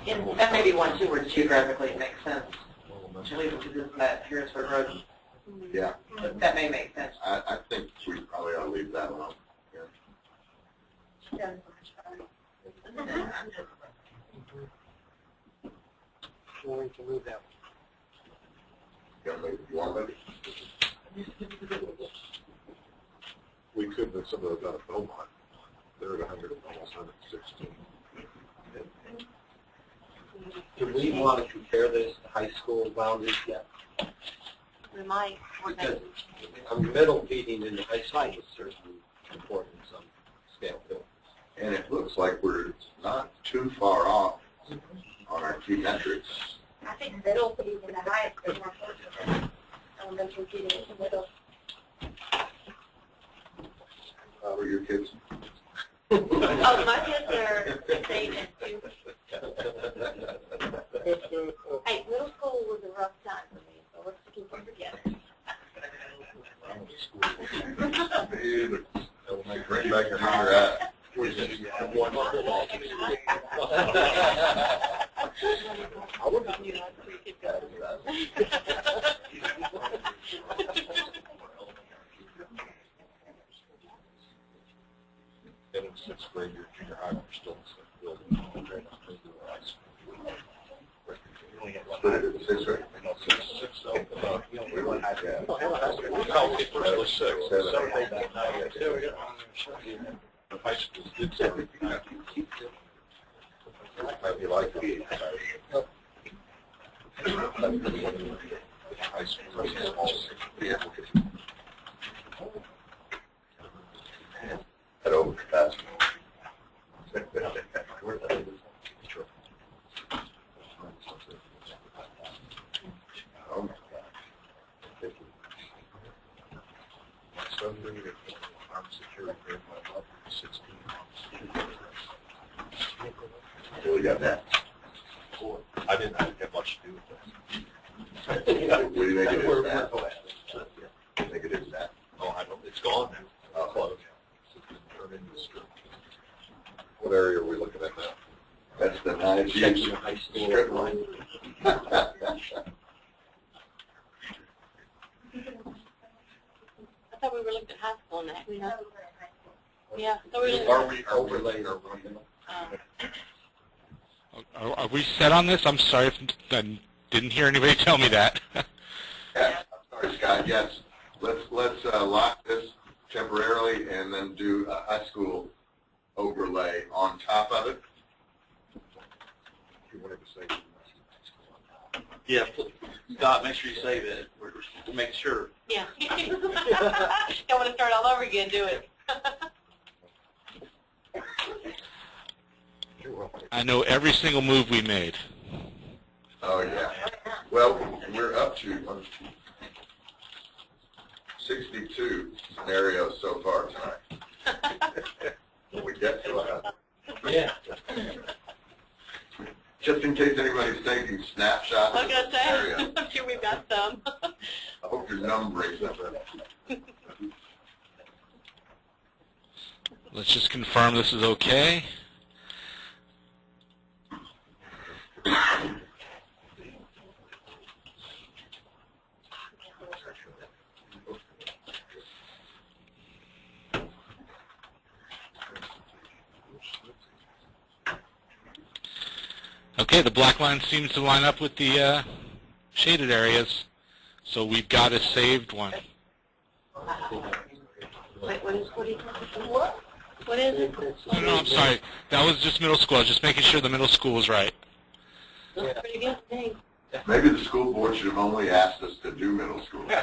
And that may be one, too, where geographically it makes sense. To leave it to this, that Harrisburg Road. Yeah. That may make sense. I think we probably ought to leave that alone. Yeah. We can move that You want to move it? We could move some of those out of Beaumont. They're at 100, almost 116. Do we want to compare this to high school boundaries yet? We might. Because middle feeding in the high school is certainly important in some scale too. And it looks like we're not too far off on our key metrics. I think middle feeding in the highest is more important. Elementary feeding in the middle. How are your kids? Oh, my kids are 8 and 2. Hey, middle school was a rough time for me, so let's keep them together. That will make bring back your where you're at. I wouldn't have had 3 kids go. And in 6th grade, your junior high, we're still in the building. Split it at 6, right? We went high school. The high schools did something. How do you like it? High school. Yeah. At overcapacity. We got that. I didn't have much to do with What do you think it is now? I think it is that. Oh, I don't, it's gone now. Oh. Closed. Turned into a strip. What area are we looking at now? That's the nice strip line. I thought we were looking at high school next. Yeah. So we Are we overlaying our Are we set on this? I'm sorry if I didn't hear anybody tell me that. Yeah, I'm sorry, Scott. Yes, let's lock this temporarily and then do a high school overlay on top of it. You wanted to say? Yeah, Scott, make sure you save it. We'll make sure. Yeah. Don't want to start all over again, do it. I know every single move we made. Oh, yeah. Well, we're up to 62 scenarios so far tonight. We get to Yeah. just in case anybody's taking snapshots I of was going the to say, scenario. I'm sure we've got some. I hope your numbering number. Let's just confirm this is okay. Okay, the black line seems to line up with the shaded areas, so we've got a saved one. Wait, what is it? Oh, no, I'm sorry. That was just middle school. I was just making sure the middle school was right. Looks pretty good to me. Maybe the school board should have only asked us to do middle school. Our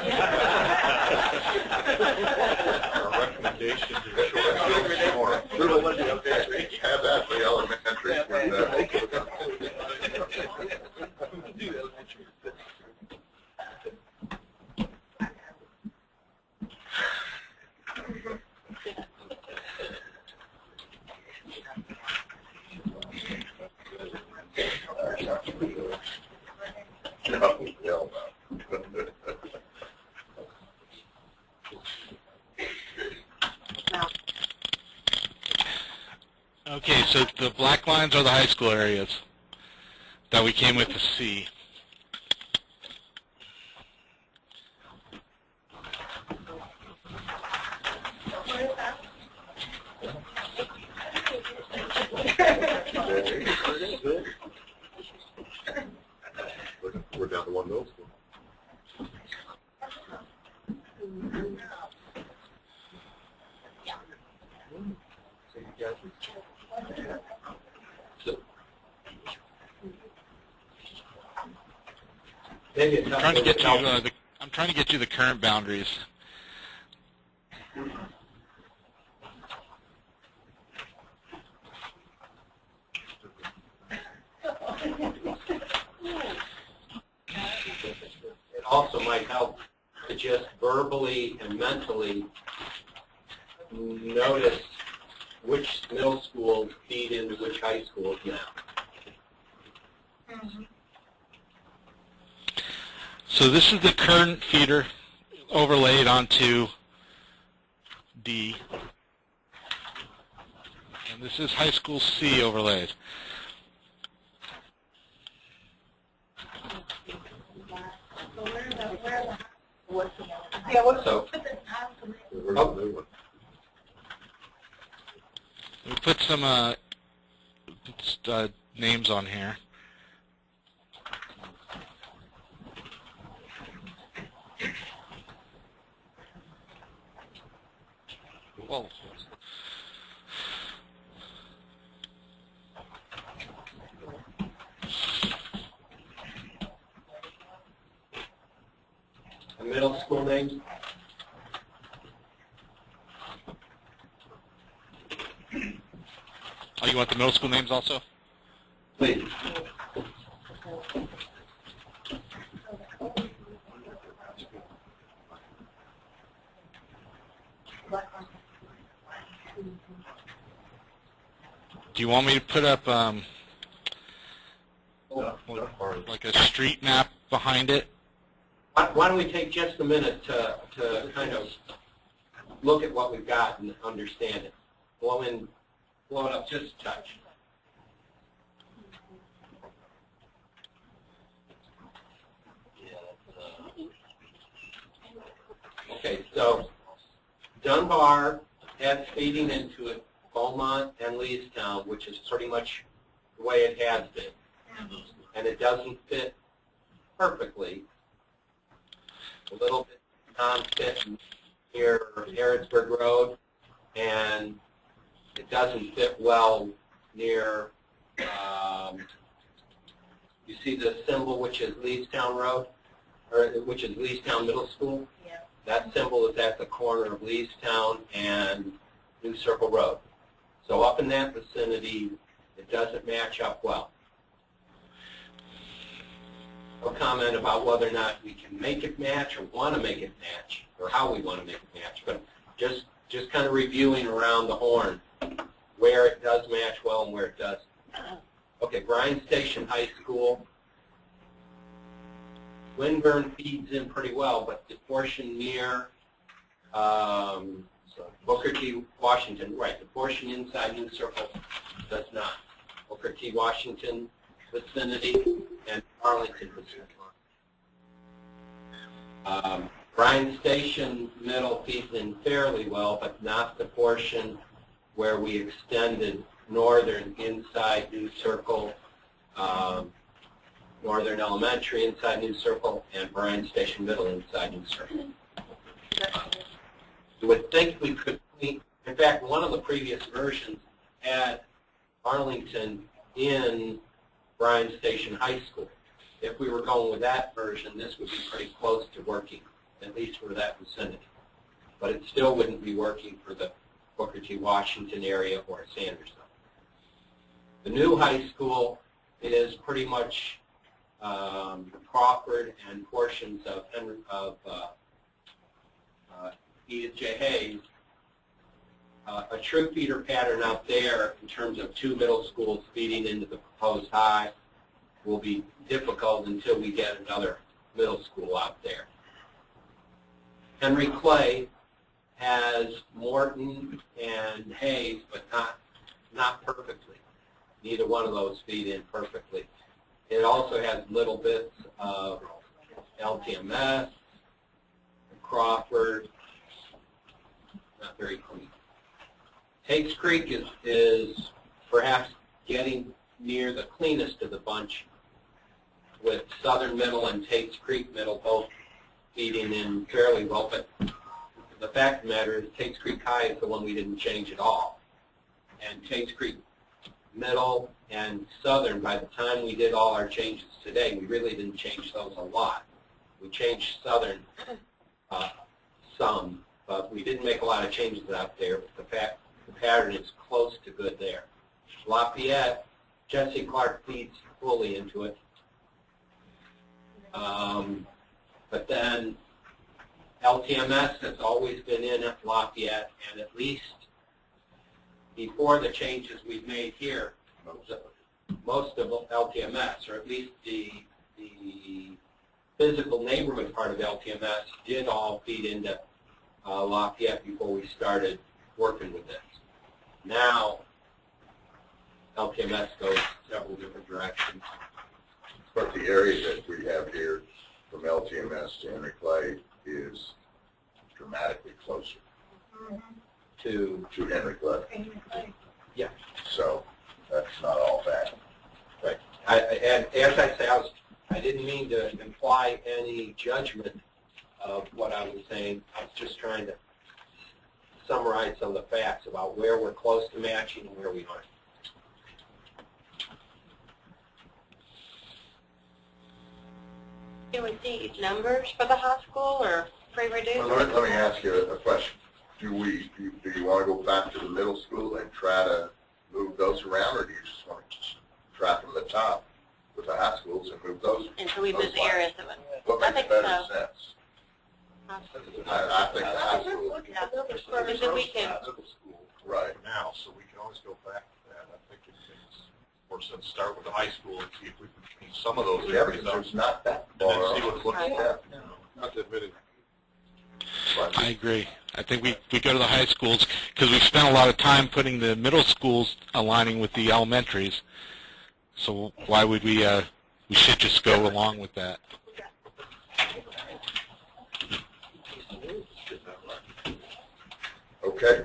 recommendation is short. Have that for the elementary. No. Okay, so the black lines are the high school areas that we came with to see. We're down to one middle school. Maybe I'm trying to get you the current boundaries. It also might help to just verbally and mentally notice which middle schools feed into which high schools now. So this is the current feeder overlaid onto D. And this is high school C overlaid. So, We put some names on here. Well, The middle school names? oh, you want the middle school names also? Please. Do you want me to put up like a street map behind it? Why don't we take just a minute to kind of look at what we've got and understand it. Blow it up just a touch. Okay, so Dunbar has feeding into it Beaumont and Leestown, which is pretty much the way it has been. And it doesn't fit perfectly. A little bit non-fit near Harrodsburg Road, and it doesn't fit well near, you see the symbol which is Leestown Road, or which is Leestown Middle School? Yeah. That symbol is at the corner of Leestown and New Circle Road. So up in that vicinity, it doesn't match up well. A comment about whether or not we can make it match or want to make it match, or how we want to make it match. But just kind of reviewing around the horn where it does match well and where it doesn't. Okay, Bryan Station High School. Winburn feeds in pretty well, but the portion near Booker T. Washington, right, the portion inside New Circle does not. Booker T. Washington vicinity and Arlington vicinity. Bryan Station Middle feeds in fairly well, but not the portion where we extended Northern inside New Circle, Northern Elementary inside New Circle, and Bryan Station Middle inside New Circle. You would think we could, in fact, one of the previous versions had Arlington in Bryan Station High School. If we were going with that version, this would be pretty close to working, at least for that vicinity. But it still wouldn't be working for the Booker T. Washington area or Sanderson. The new high school is pretty much Crawford and portions of Edith J. Hayes. A true feeder pattern out there in terms of two middle schools feeding into the proposed high will be difficult until we get another middle school out there. Henry Clay has Morton and Hayes, but not perfectly. Neither one of those feed in perfectly. It also has little bits of LTMS, Crawford, not very clean. Tate's Creek is perhaps getting near the cleanest of the bunch, with Southern Middle and Tate's Creek Middle both feeding in fairly well, but the fact of the matter is Tate's Creek High is the one we didn't change at all. And Tate's Creek Middle and Southern, by the time we did all our changes today, we really didn't change those a lot. We changed Southern some, but we didn't make a lot of changes out there. The pattern is close to good there. Lafayette, Jesse Clark feeds fully into it. But then LTMS has always been in at Lafayette, and at least before the changes we've made here, most of LTMS, or at least the physical neighborhood part of LTMS, did all feed into Lafayette before we started working with this. Now, LTMS goes several different directions. But the area that we have here from LTMS to Henry Clay is dramatically closer To Henry Clay. Yeah. So that's not all bad. Right. And as I say, I didn't mean to imply any judgment of what I was saying. I was just trying to summarize some of the facts about where we're close to matching and where we aren't. Can we see numbers for the high school or pre-reduced? Well, let me ask you a question. Do you want to go back to the middle school and try to move those around, or do you just want to try from the top with the high schools and move those? And so we move the areas of it. What I makes think better so. sense? I think the high school. And then we can, Middle school Right. now, so we can always go back to that. I think it makes more sense to start with the high school and see if we can clean some of those Yeah, areas because up. there's not that And far. then see what it looks like. Yeah. Not that many. I agree. I think we go to the high schools because we've spent a lot of time putting the middle schools aligning with the elementaries. So why would we should just go along with that. Okay.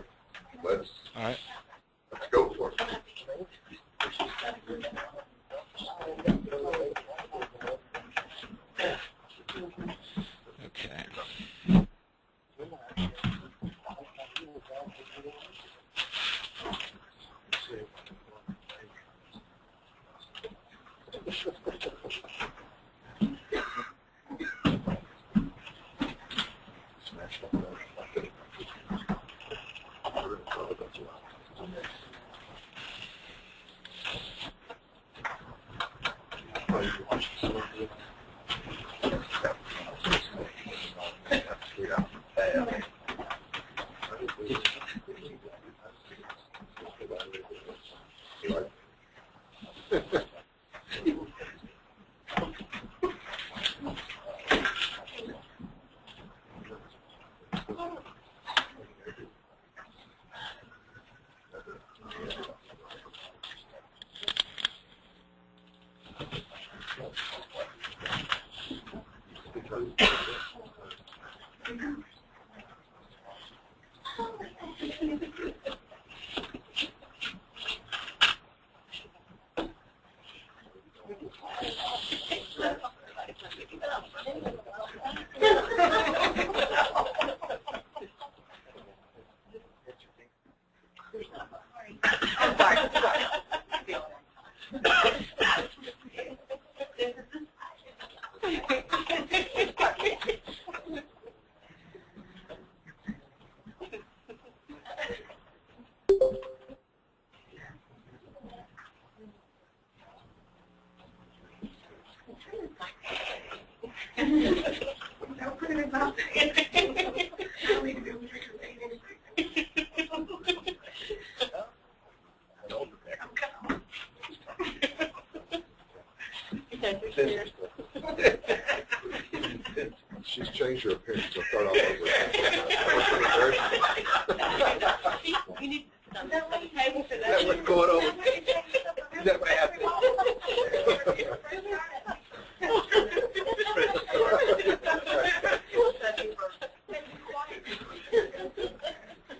Let's All right. go for it. Okay. She's changed her opinion, so start off over. you need some table for That was going over. That might happen.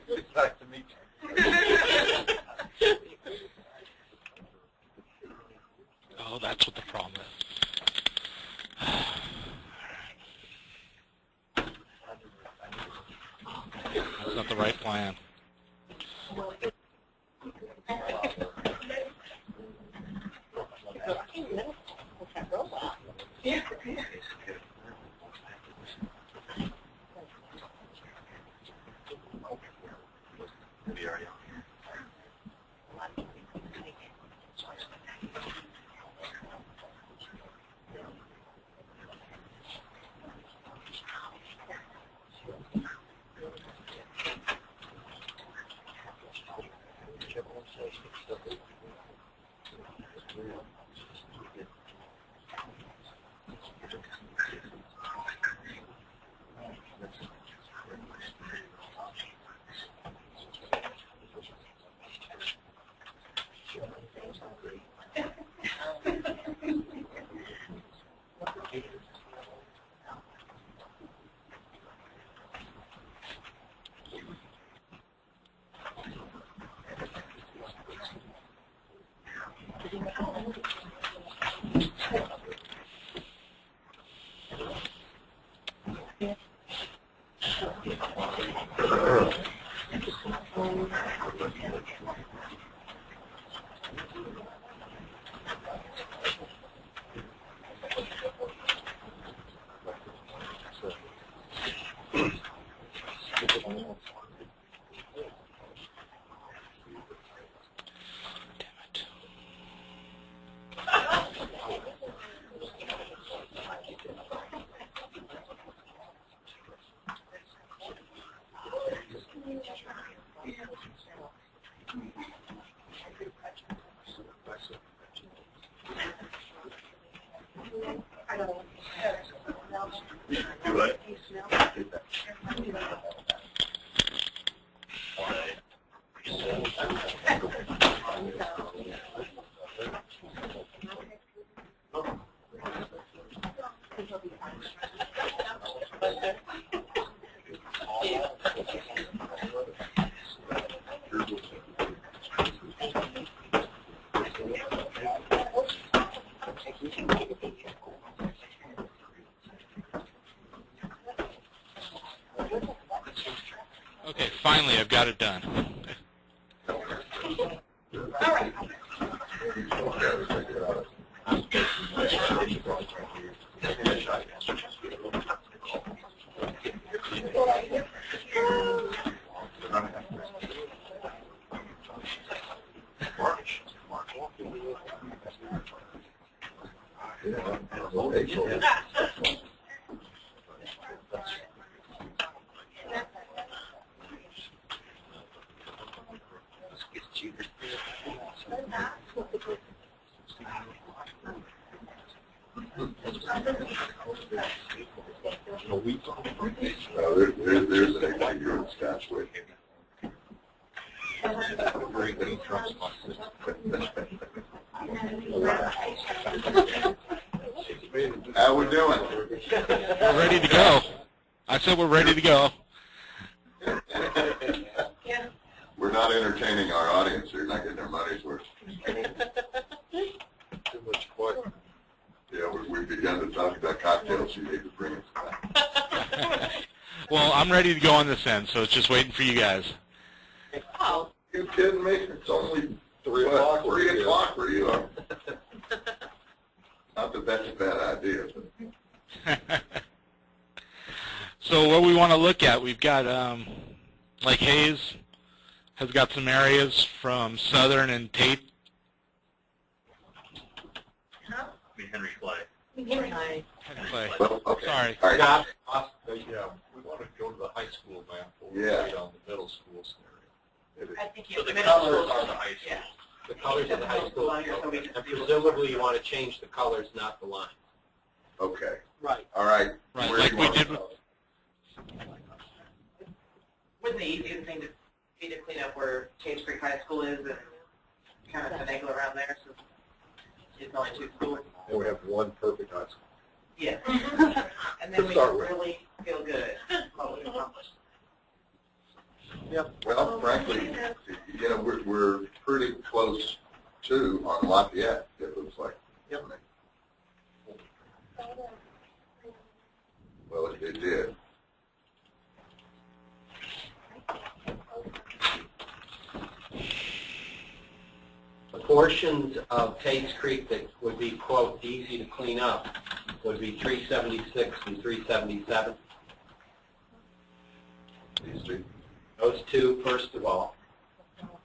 It's nice to meet you. Oh, that's what the problem is. That's not the right plan. Do it. Okay, finally I've got it done. All right. There's an 18-year-old Scotch with him. Very good trust fund. How we doing? We're ready to go. I said we're ready to go. We're not entertaining our audience. They're not getting their money's worth. Too much quiet. Yeah, we've begun to talk about cocktails. You need to bring us back. Well, I'm ready to go on this end, so it's just waiting for you guys. Oh. You kidding me? It's only 3 o'clock. 3 o'clock where you are. Not that that's a bad idea. But. So what we want to look at, we've got, like Hayes has got some areas from Southern and Tate. Henry Clay. Clay. Well, okay. Sorry. All right. Yeah, we want to go to the high school map. Yeah. Right on the middle school scenario. I think So the the middle colors school are the high school. Yeah. The colors of the high school, and presumably you want to change the colors, not the line. Okay. Right. All right. Right, Where like do you we want did to with, go? Wouldn't the easiest thing to be to clean up where Case Creek High School is and kind of finagle around there, so it's only 2 schools? And we have one perfect high school. Yeah. And then we start can with. really feel good what we accomplished. Yep. Well, frankly, you know, we're pretty close to on Lafayette, it looks like. Yep. Well, it did. The portions of Tate's Creek that would be, quote, easy to clean up would be 376 and 377. These two. Those two, first of all,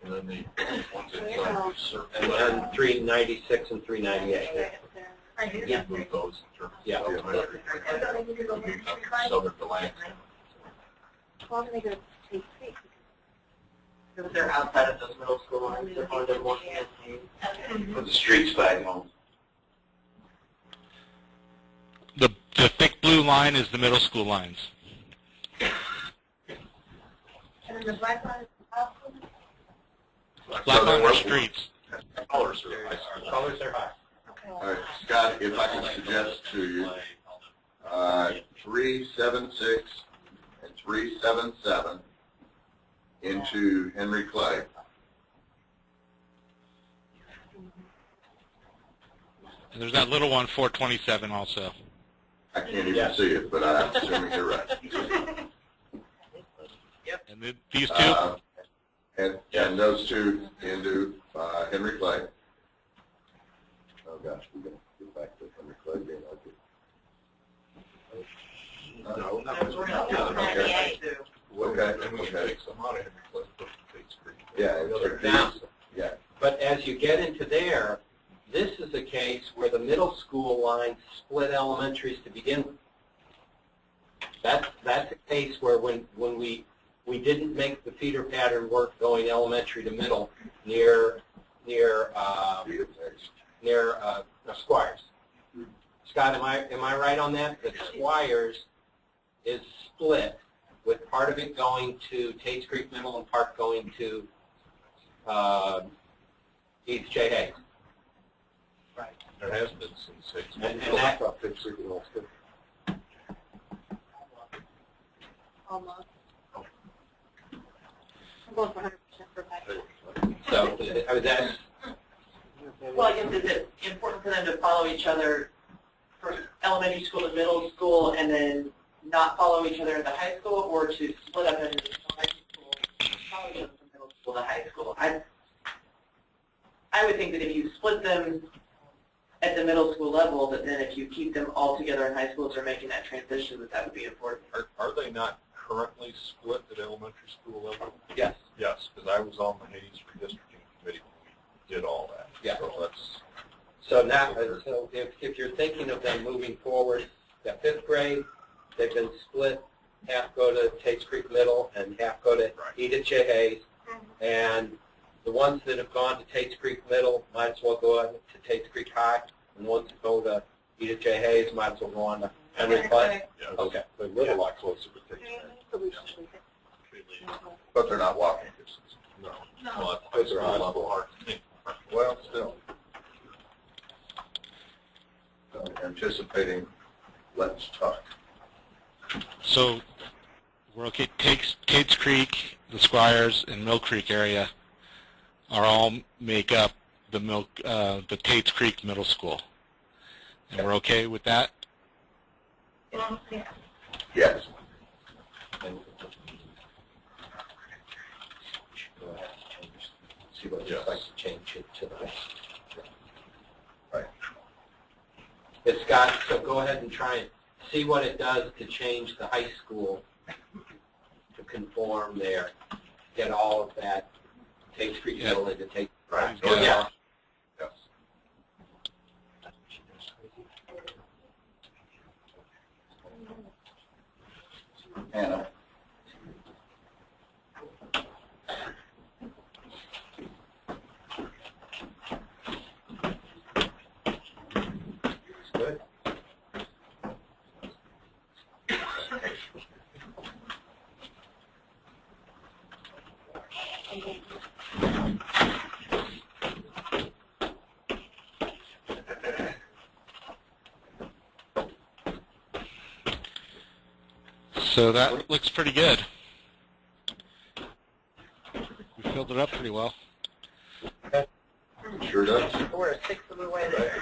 And then the ones that serve. and then 396 and 398. Yeah. Move those in terms of Yeah. elementary. Southern to Lansing. Because they're outside of those middle school lines, they're on their more campaign. Put the streets back on. the thick blue line is the middle school lines. And then the black line is the top school? Black line are streets. Colors are high school. Colors are high. All right, Scott, if I can suggest to you, 376 and 377 into Henry Clay. And there's that little one, 427 also. I can't even see it, but I'm assuming you're right. And these two? And those two into Henry Clay. Oh gosh, we're going to get back to Henry Clay being ugly. No, Okay. Okay. And we Okay. take some out of Henry Clay, put the Tate's Creek. Yeah, Now, yeah. but as you get into there, this is a case where the middle school line split elementaries to begin with. That's a case where when we didn't make the feeder pattern work going elementary to middle near Squires. Scott, am I right on that? That Squires is split, with part of it going to Tates Creek Middle and part going to East J. Hayes. Right. There has been since 6 months. And that, Almost. I'm going for 100% for back. so I was asked, Well, I guess is it important for them to follow each other for elementary school to middle school and then not follow each other in the high school, or to split up into high school, follow each other from middle school to high school? I would think that if you split them at the middle school level, that then if you keep them all together in high school as they're making that transition, that would be important. Are they not currently split at elementary school level? yes. Yes, because I was on the Hayes redistricting committee when we did all that. Yeah. So that's, So now, so if you're thinking of them moving forward, the 5th grade, they've been split, half go to Tates Creek Middle and half go to Edith J. Hayes. And the ones that have gone to Tates Creek Middle might as well go on to Tates Creek High, and the ones that go to Edith J. Hayes might as well go on to Henry Clay. yes. Okay. They live a lot closer to Tates Creek. But they're not walking distance. No. Well, that's a level hard to think. Well, still. Anticipating, let's talk. So we're okay. Tates Creek, the Squires, and Mill Creek area are all make up the Tates Creek Middle School, and we're okay with that. Yes. See what it's like to change it to the west. Right. It's got, so go ahead and try and see what it does to change the high school to conform there. Get all of that Tates Creek Middle into Tates. Right. Oh, yeah. Yes. Anna. Good. So that looks pretty good. We filled it up pretty well. Sure does. We're a sixth of the way there.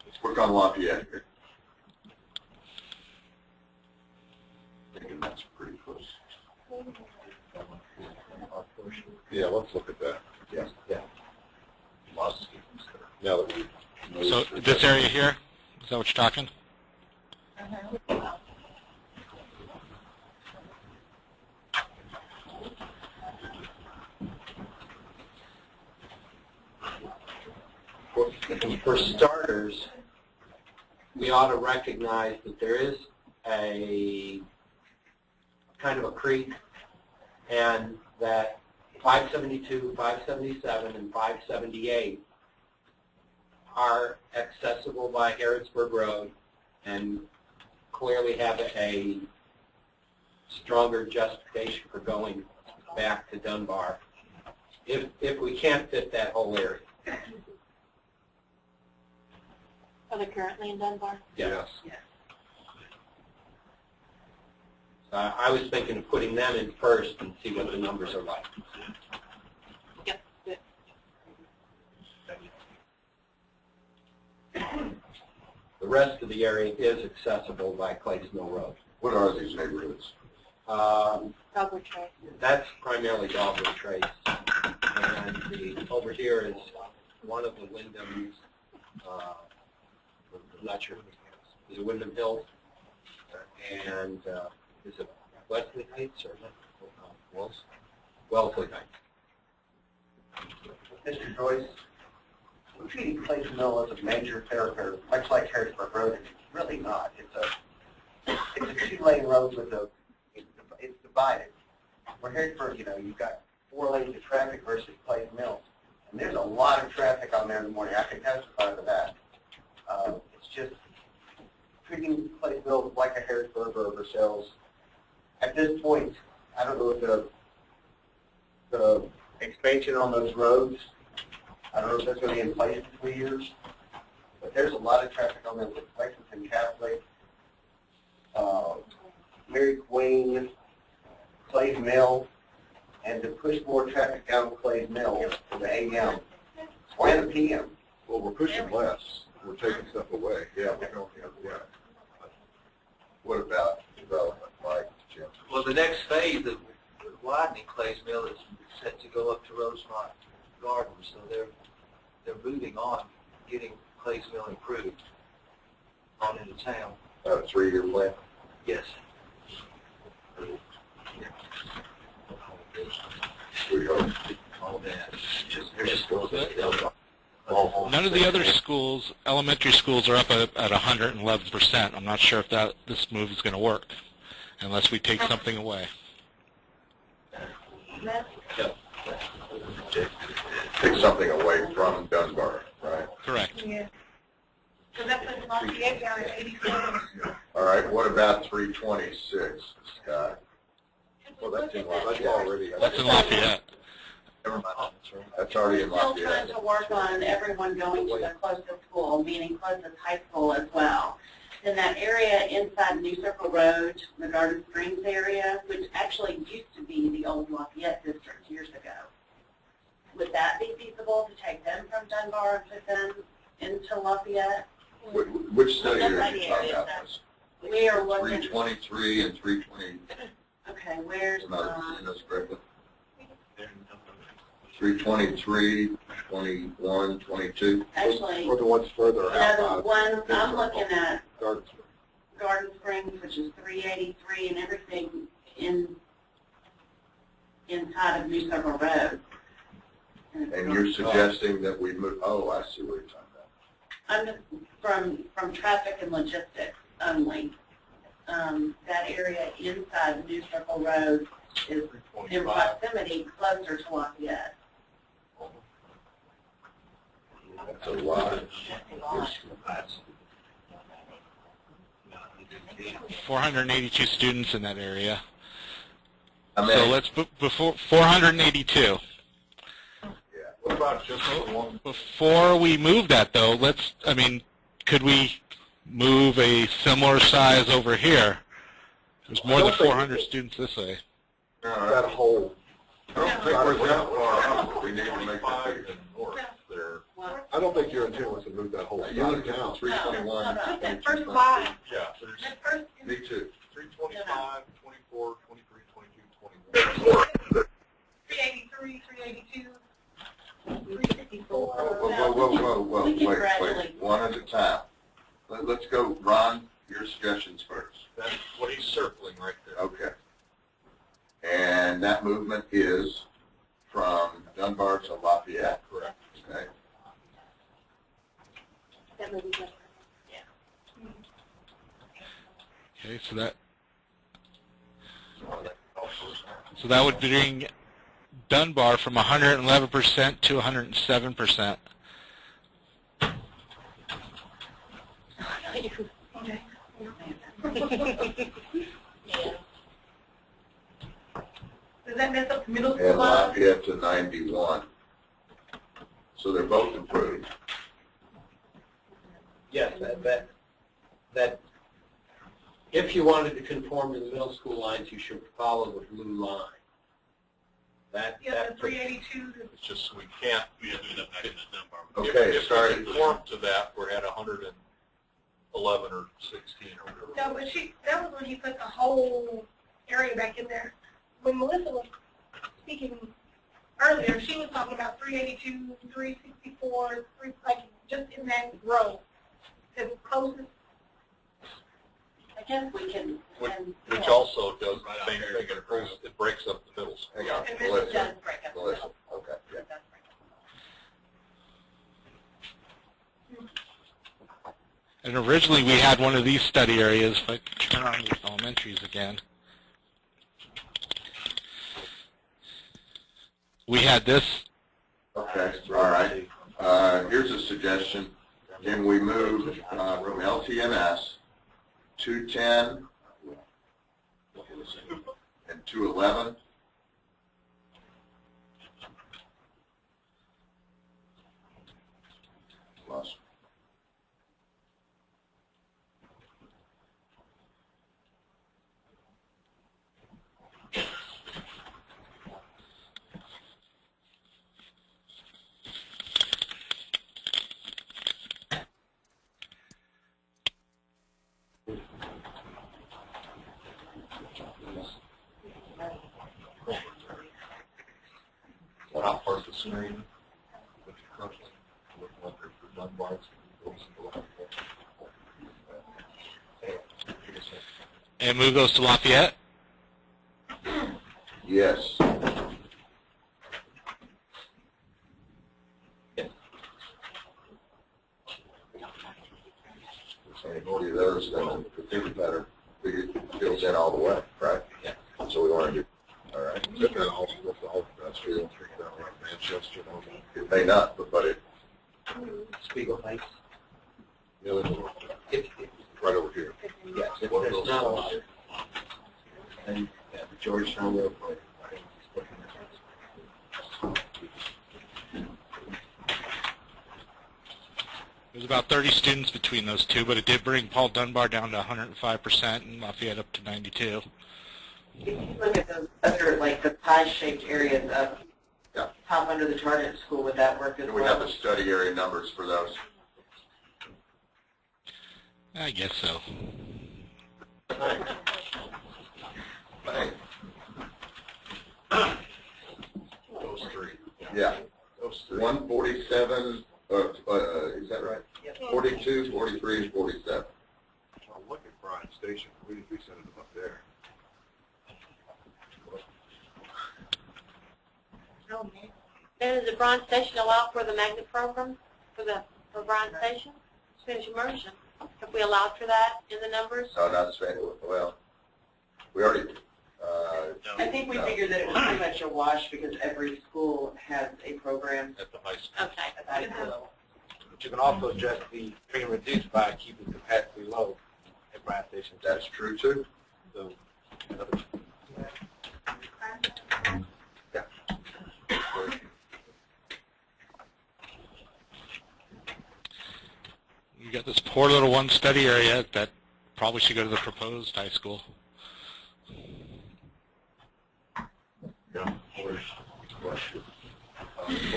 Let's work on Lafayette here. Thinking that's pretty close. Yeah, let's look at that. Yeah. Yeah. Lots of students there. Now that we So this area here, is that what you're talking? For starters, we ought to recognize that there is a kind of a creek, and that 572, 577, and 578 are accessible by Harrodsburg Road and clearly have a stronger justification for going back to Dunbar if we can't fit that whole area. Are they currently in Dunbar? yes. I was thinking of putting them in first and see what the numbers are like. Yep. Good. The rest of the area is accessible by Clays Mill Road. What are these neighborhoods? Dogwood Trace. That's primarily Dogwood Trace. And over here is one of the Wyndham's, I'm not sure, is it Wyndham Hills? And is it Wesley Heights or Wellesley Heights? Mr. Joyce, we're treating Clays Mill as a major thoroughfare, much like Harrisburg Road, and it's really not. It's a two-lane road with it's divided. Where Harrisburg, you've got 4 lanes of traffic versus Clays Mill. And there's a lot of traffic on there in the morning. I can testify to that. It's just treating Claysville like a Harrisburg or Versailles. At this point, I don't know if the expansion on those roads, I don't know if that's going to be in place in 3 years, but there's a lot of traffic on them with Lexington Catholic, Mary Queen, Clay's Mill, and to push more traffic down Clay's Mill to the AM and the PM. Well, we're pushing less. We're taking stuff away. Yeah. What about development, Mike, Jim? Well, the next phase of widening Clay's Mill is set to go up to Rosemont Gardens, so they're moving on, getting Clay's Mill improved on into town. A 3-year plan? Yes. We hope. All that. None of the other schools, elementary schools, are up at 111%. I'm not sure if this move is going to work unless we take something away. Take something away from Dunbar, right? Correct. Yeah. So that puts Lafayette down at 87. All right, what about 326, Scott? Well, that's in Lafayette. That's in Lafayette. Never mind. That's already in We're still Lafayette. trying to work on everyone going to the closest school, meaning closest high school as well. In that area inside New Circle Road, the Garden Springs area, which actually used to be the old Lafayette district years ago. Would that be feasible to take them from Dunbar and put them into Lafayette? Which study are you talking about? We are looking. 323 and 320. Okay, where's Am I seeing those correctly? 323, 21, 22. actually, Or the ones further out. the one I'm looking at, Garden Garden Springs, which is 383, and everything inside of New Circle Road. And you're suggesting that we move, oh, I see what you're talking about. I'm from traffic and logistics only. That area inside New Circle Road is in proximity closer to Lafayette. That's a lot. 482 students in that area. I So mean, let's before 482. yeah. What about just the one? Before we move that, though, could we move a similar size over here? There's more than 400 students this way. That whole, I don't think we're that far up. We need to make that bigger. north there. I don't think your intent was to move that whole You side look of town. at 321. That first line, Yeah, there's that first, Me too. 325, 24, 23, 22, 21. 383, 382, 354. Whoa, We can wait, gradually- one at a time. Let's go, Ron, your suggestions first. That's what he's circling right there. Okay. And that movement is from Dunbar to Lafayette? Correct. Okay. That movie just- Okay, so that would bring Dunbar from 111% to 107%. Does that mess up the middle school And line? Lafayette to 91. So they're both improved. Yes, that if you wanted to conform to the middle school lines, you should follow the blue line. Yeah, the 382 to It's just we can't. We have to end up back in the Dunbar. Okay, If sorry. we conform to that, we're at 111 or 16 or whatever. No, but that was when he put the whole area back in there. When Melissa was speaking earlier, she was talking about 382, 364, like just in that row. The closest. I guess we can. Which also does the same thing. It breaks up the middle school. Hang on, And this Melissa. does break up the Melissa, middle. okay. Yeah. It does break up. And originally we had one of these study areas, if I could turn on the elementaries again. We had this. Okay, all right. Here's a suggestion. Then we move room LTMS 210 and 211. Lost. Not part of the screen, but you currently look like for Dunbar. And move those to Lafayette? Yes. Any of those, then the thing better. It fills in all the way, right? Yeah. So we want to do, all right. Is that also with the whole industrial thing down like Manchester? It may not, but it. Spiegel Heights. The other one, right over here. Yes, One of there's those not a ones. lot. And the Georgetown Road. There's about 30 students between those two, but it did bring Paul Dunbar down to 105% and Lafayette up to 92. If you look at those other, like the pie-shaped areas up Yeah. top under the target school, would that work as And we have well? the study area numbers for those. I guess so. Hey. Those three. Yeah. Those three. 147, is that right? Yep. 42, 43, and 47. Well, look at Bryan Station. We need to be sending them up there. And does the Bryan Station allow for the magnet program for Bryan Station? Spanish immersion. Have we allowed for that in the numbers? No, not Spanish. Well, we already. I think we no. figured that it was pretty much a wash because every school has a program At the high school. Okay. at high school level. But you can also address the free and reduced by keeping capacity low at Bryan Station. That's true too. So, You got this poor little one study area that probably should go to the proposed high school. Yeah. Or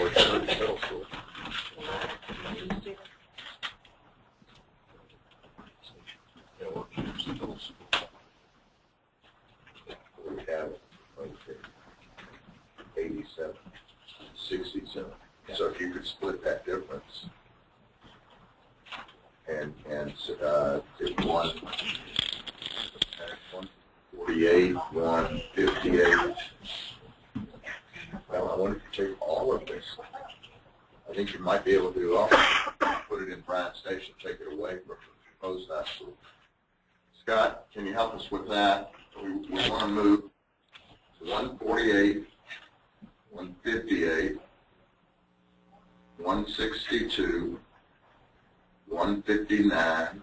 Church Middle School. Yeah, or Church Middle School. We have, okay, 87, 67. So if you could split that difference and if 148, 158. Well, I wonder if you take all of this. I think you might be able to do all of it. Put it in Bryan Station, take it away from the proposed high school. Scott, can you help us with that? We want to move to 148, 158, 162, 159,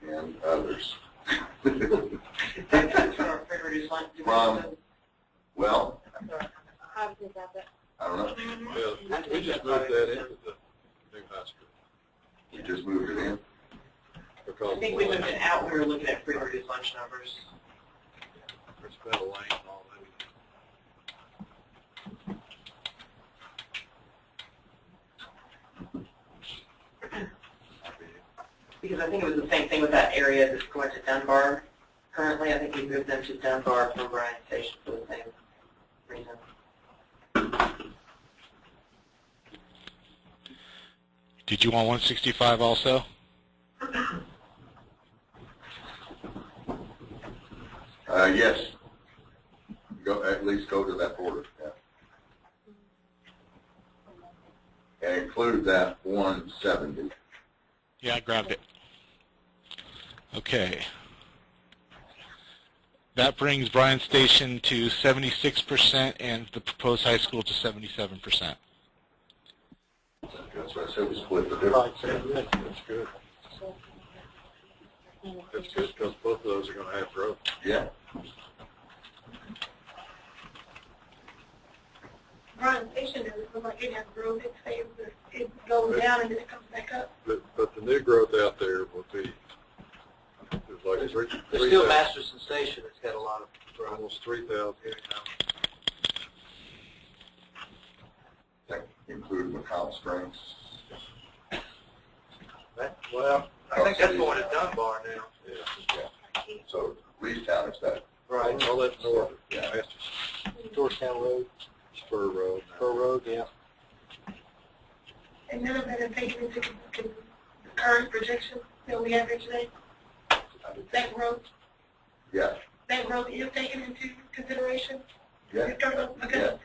and others. That's for our free reduced lunch. Well, How does that? I don't know. Yeah, we just moved that into the new high school. We just moved it in. I think we moved it out, we were looking at free reduced lunch numbers. There's been a lane and all that. Because I think it was the same thing with that area that's going to Dunbar. Currently, I think we moved them to Dunbar from Bryan Station for the same reason. Did you want 165 also? Yes. Go, at least go to that border. Yeah. And include that 170. Yeah, I grabbed it. Okay. That brings Bryan Station to 76% and the proposed high school to 77%. That's why I said we split the difference. That's good. That's good because both of those are going to have growth. Yeah. Bryan Station doesn't look like it has growth. It goes down and then it comes back up. But the new growth out there will be like There's still 3,000. Masterson Station that's got a lot of growth. Almost 3,000. That include McCall Springs. Well, I think that's going to Dunbar now. Yeah. So Leestown is that. Right. All that north. Yeah. Georgetown Road. Spur Road. Spur Road, yeah. And none of that is taken into the current projection that we have here today. That growth, Yeah. that growth is taken into consideration. Yeah. Because Yeah.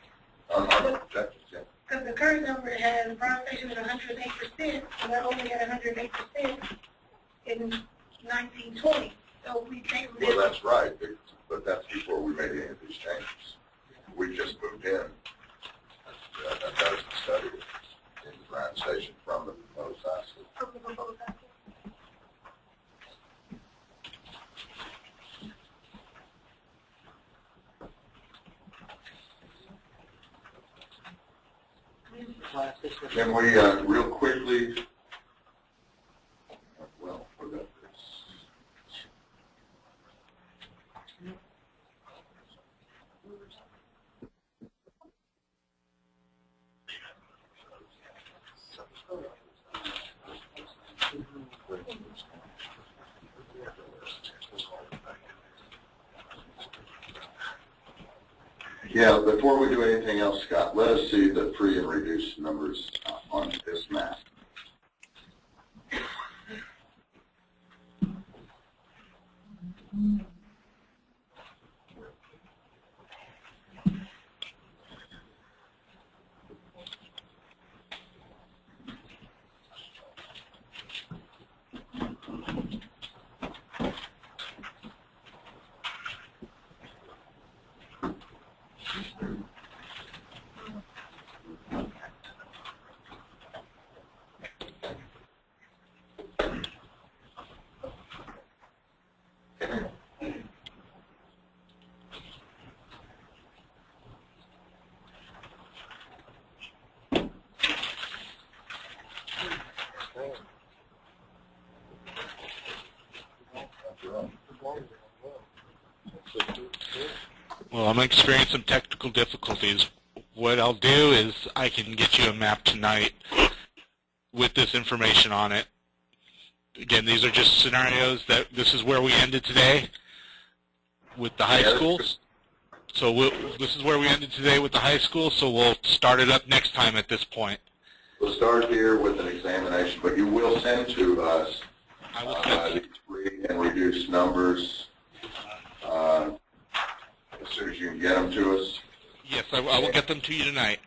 On our projections, yeah. because the current number has Bryan Station at 108%, and we're only at 108% in 1920. So we take this. Well, that's right, but that's before we made any of these changes. We just moved in. That was the study in the Bryan Station from the proposed high school. From the proposed house. Can we, real quickly, well, we're going to Yeah, before we do anything else, Scott, let us see the free and reduced numbers on this map. Well, I'm experiencing some technical difficulties. What I'll do is I can get you a map tonight with this information on it. Again, these are just scenarios that this is where we ended today with the high schools. So this is where we ended today with the high school, so we'll start it up next time at this point. We'll start here with an examination, but you will send to us these free and reduced numbers as soon as you can get them to us. Yes, I will get them to you tonight.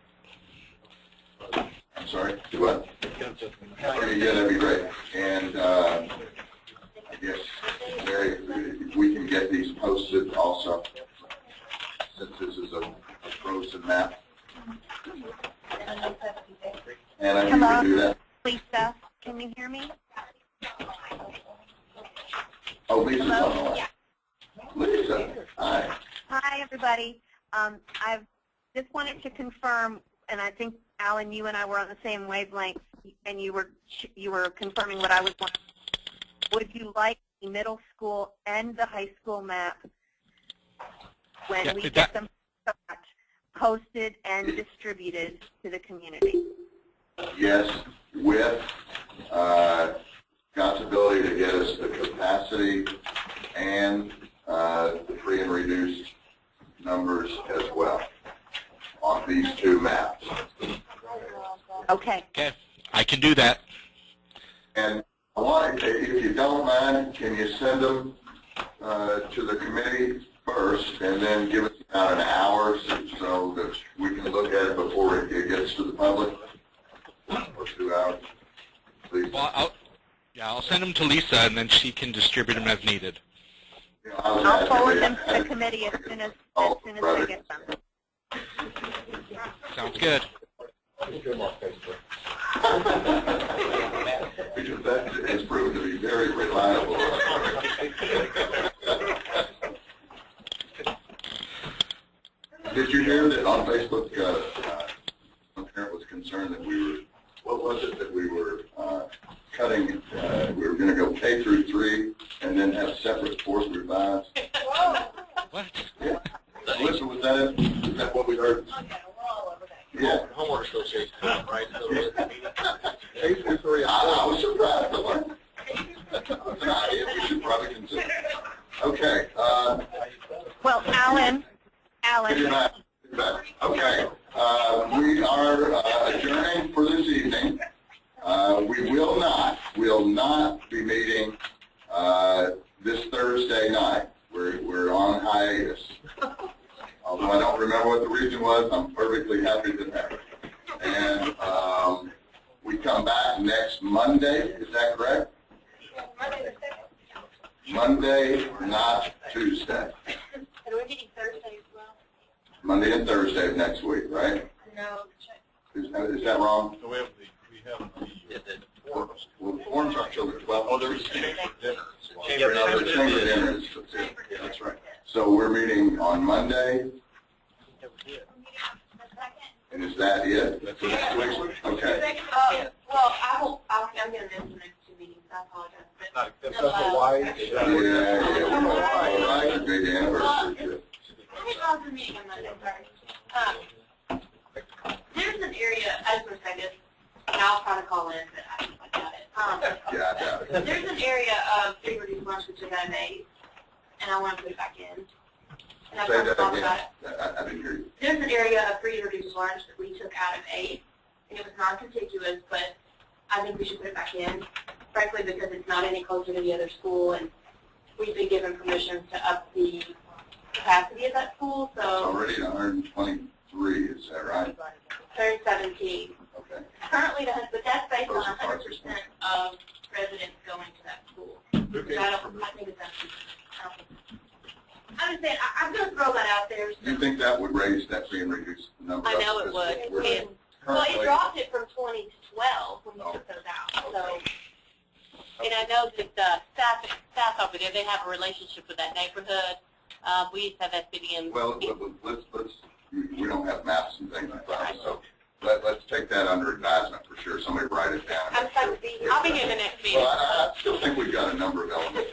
I'm sorry, do what? Okay, yeah, that'd be great. And I guess, Mary, if we can get these posted also, since this is a frozen map. And I need to do that. Lisa, can you hear me? Oh, Lisa's on the line. Lisa, hi. Hi, everybody. I've just wanted to confirm, and I think, Alan, you and I were on the same wavelength, and you were confirming what I was wondering. Would you like the middle school and the high school map when we get them posted and distributed to the community? Yes, with Scott's ability to get us the capacity and the free and reduced numbers as well on these two maps. Okay. Okay, I can do that. And I want, if you don't mind, can you send them to the committee first and then give us about an hour so that we can look at it before it gets to the public? Or 2 hours, please. Well, I'll send them to Lisa, and then she can distribute them as needed. You know, I'll forward them to the committee as soon as I get them. Sounds good. Because that has proven to be very reliable. Did you hear that on Facebook, a parent was concerned that we were, what was it, that we were cutting, we were going to go K through 3 and then have separate 4 through 5? What? Yeah. Melissa, was that what we heard? Yeah. Homework association, right? So I was surprised. That's an idea we should probably consider. Okay. Well, Alan. You're back. Okay. We are adjourning for this evening. We will not be meeting this Thursday night. We're on hiatus. Although I don't remember what the reason was, I'm perfectly happy to have it. And we come back next Monday, is that correct? Monday, not Tuesday. And we're meeting Thursday as well. Monday and Thursday of next week, right? No. Is that wrong? So we have the forms. Well, the forms aren't till the 12th. Oh, there was chamber dinner as well. No, the chamber dinner is, yeah, that's right. So we're meeting on Monday, and is that it? That's next week? Okay. Well, I'm going to miss the next 2 meetings. I apologize. Not acceptable. Why? Yeah, well, I could be the anniversary too. Let me pause the meeting on Monday, sorry. There's an area, I just want to say this, and I'll try to call in, but I got it. Yeah, I doubt it. There's an area of free reduced lunch which is at 8, and I want to put it back in. And I've Say talked that about again. that. I didn't hear you. There's an area of free reduced lunch that we took out of 8, and it was non-contiguous, but I think we should put it back in, frankly, because it's not any closer to the other school, and we've been given permission to up the capacity of that school, It's so already at 123, is that right? 117. Okay. Currently, but that's based on Those are 100% of residents going to that school. Which I think it's I'm just saying, I'm going to throw that out there. Do you think that would raise that fee and reduce the number? I know it Because would. we're And, well, it currently- dropped it from 20 to 12 when we took those out. So, and I know that the staff over there, they have a relationship with that neighborhood. We used to have that city in. Well, let's, we don't have maps and things like that, so let's take that under advisement for sure. Somebody write it down. I'm trying to be here. I'll be here the next meeting. Well, I still think we've got a number of elements.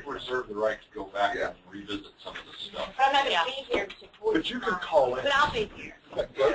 We reserve the right to go back and revisit some of this stuff. But I'm not going to be here to. But you can call in. But I'll be here. Go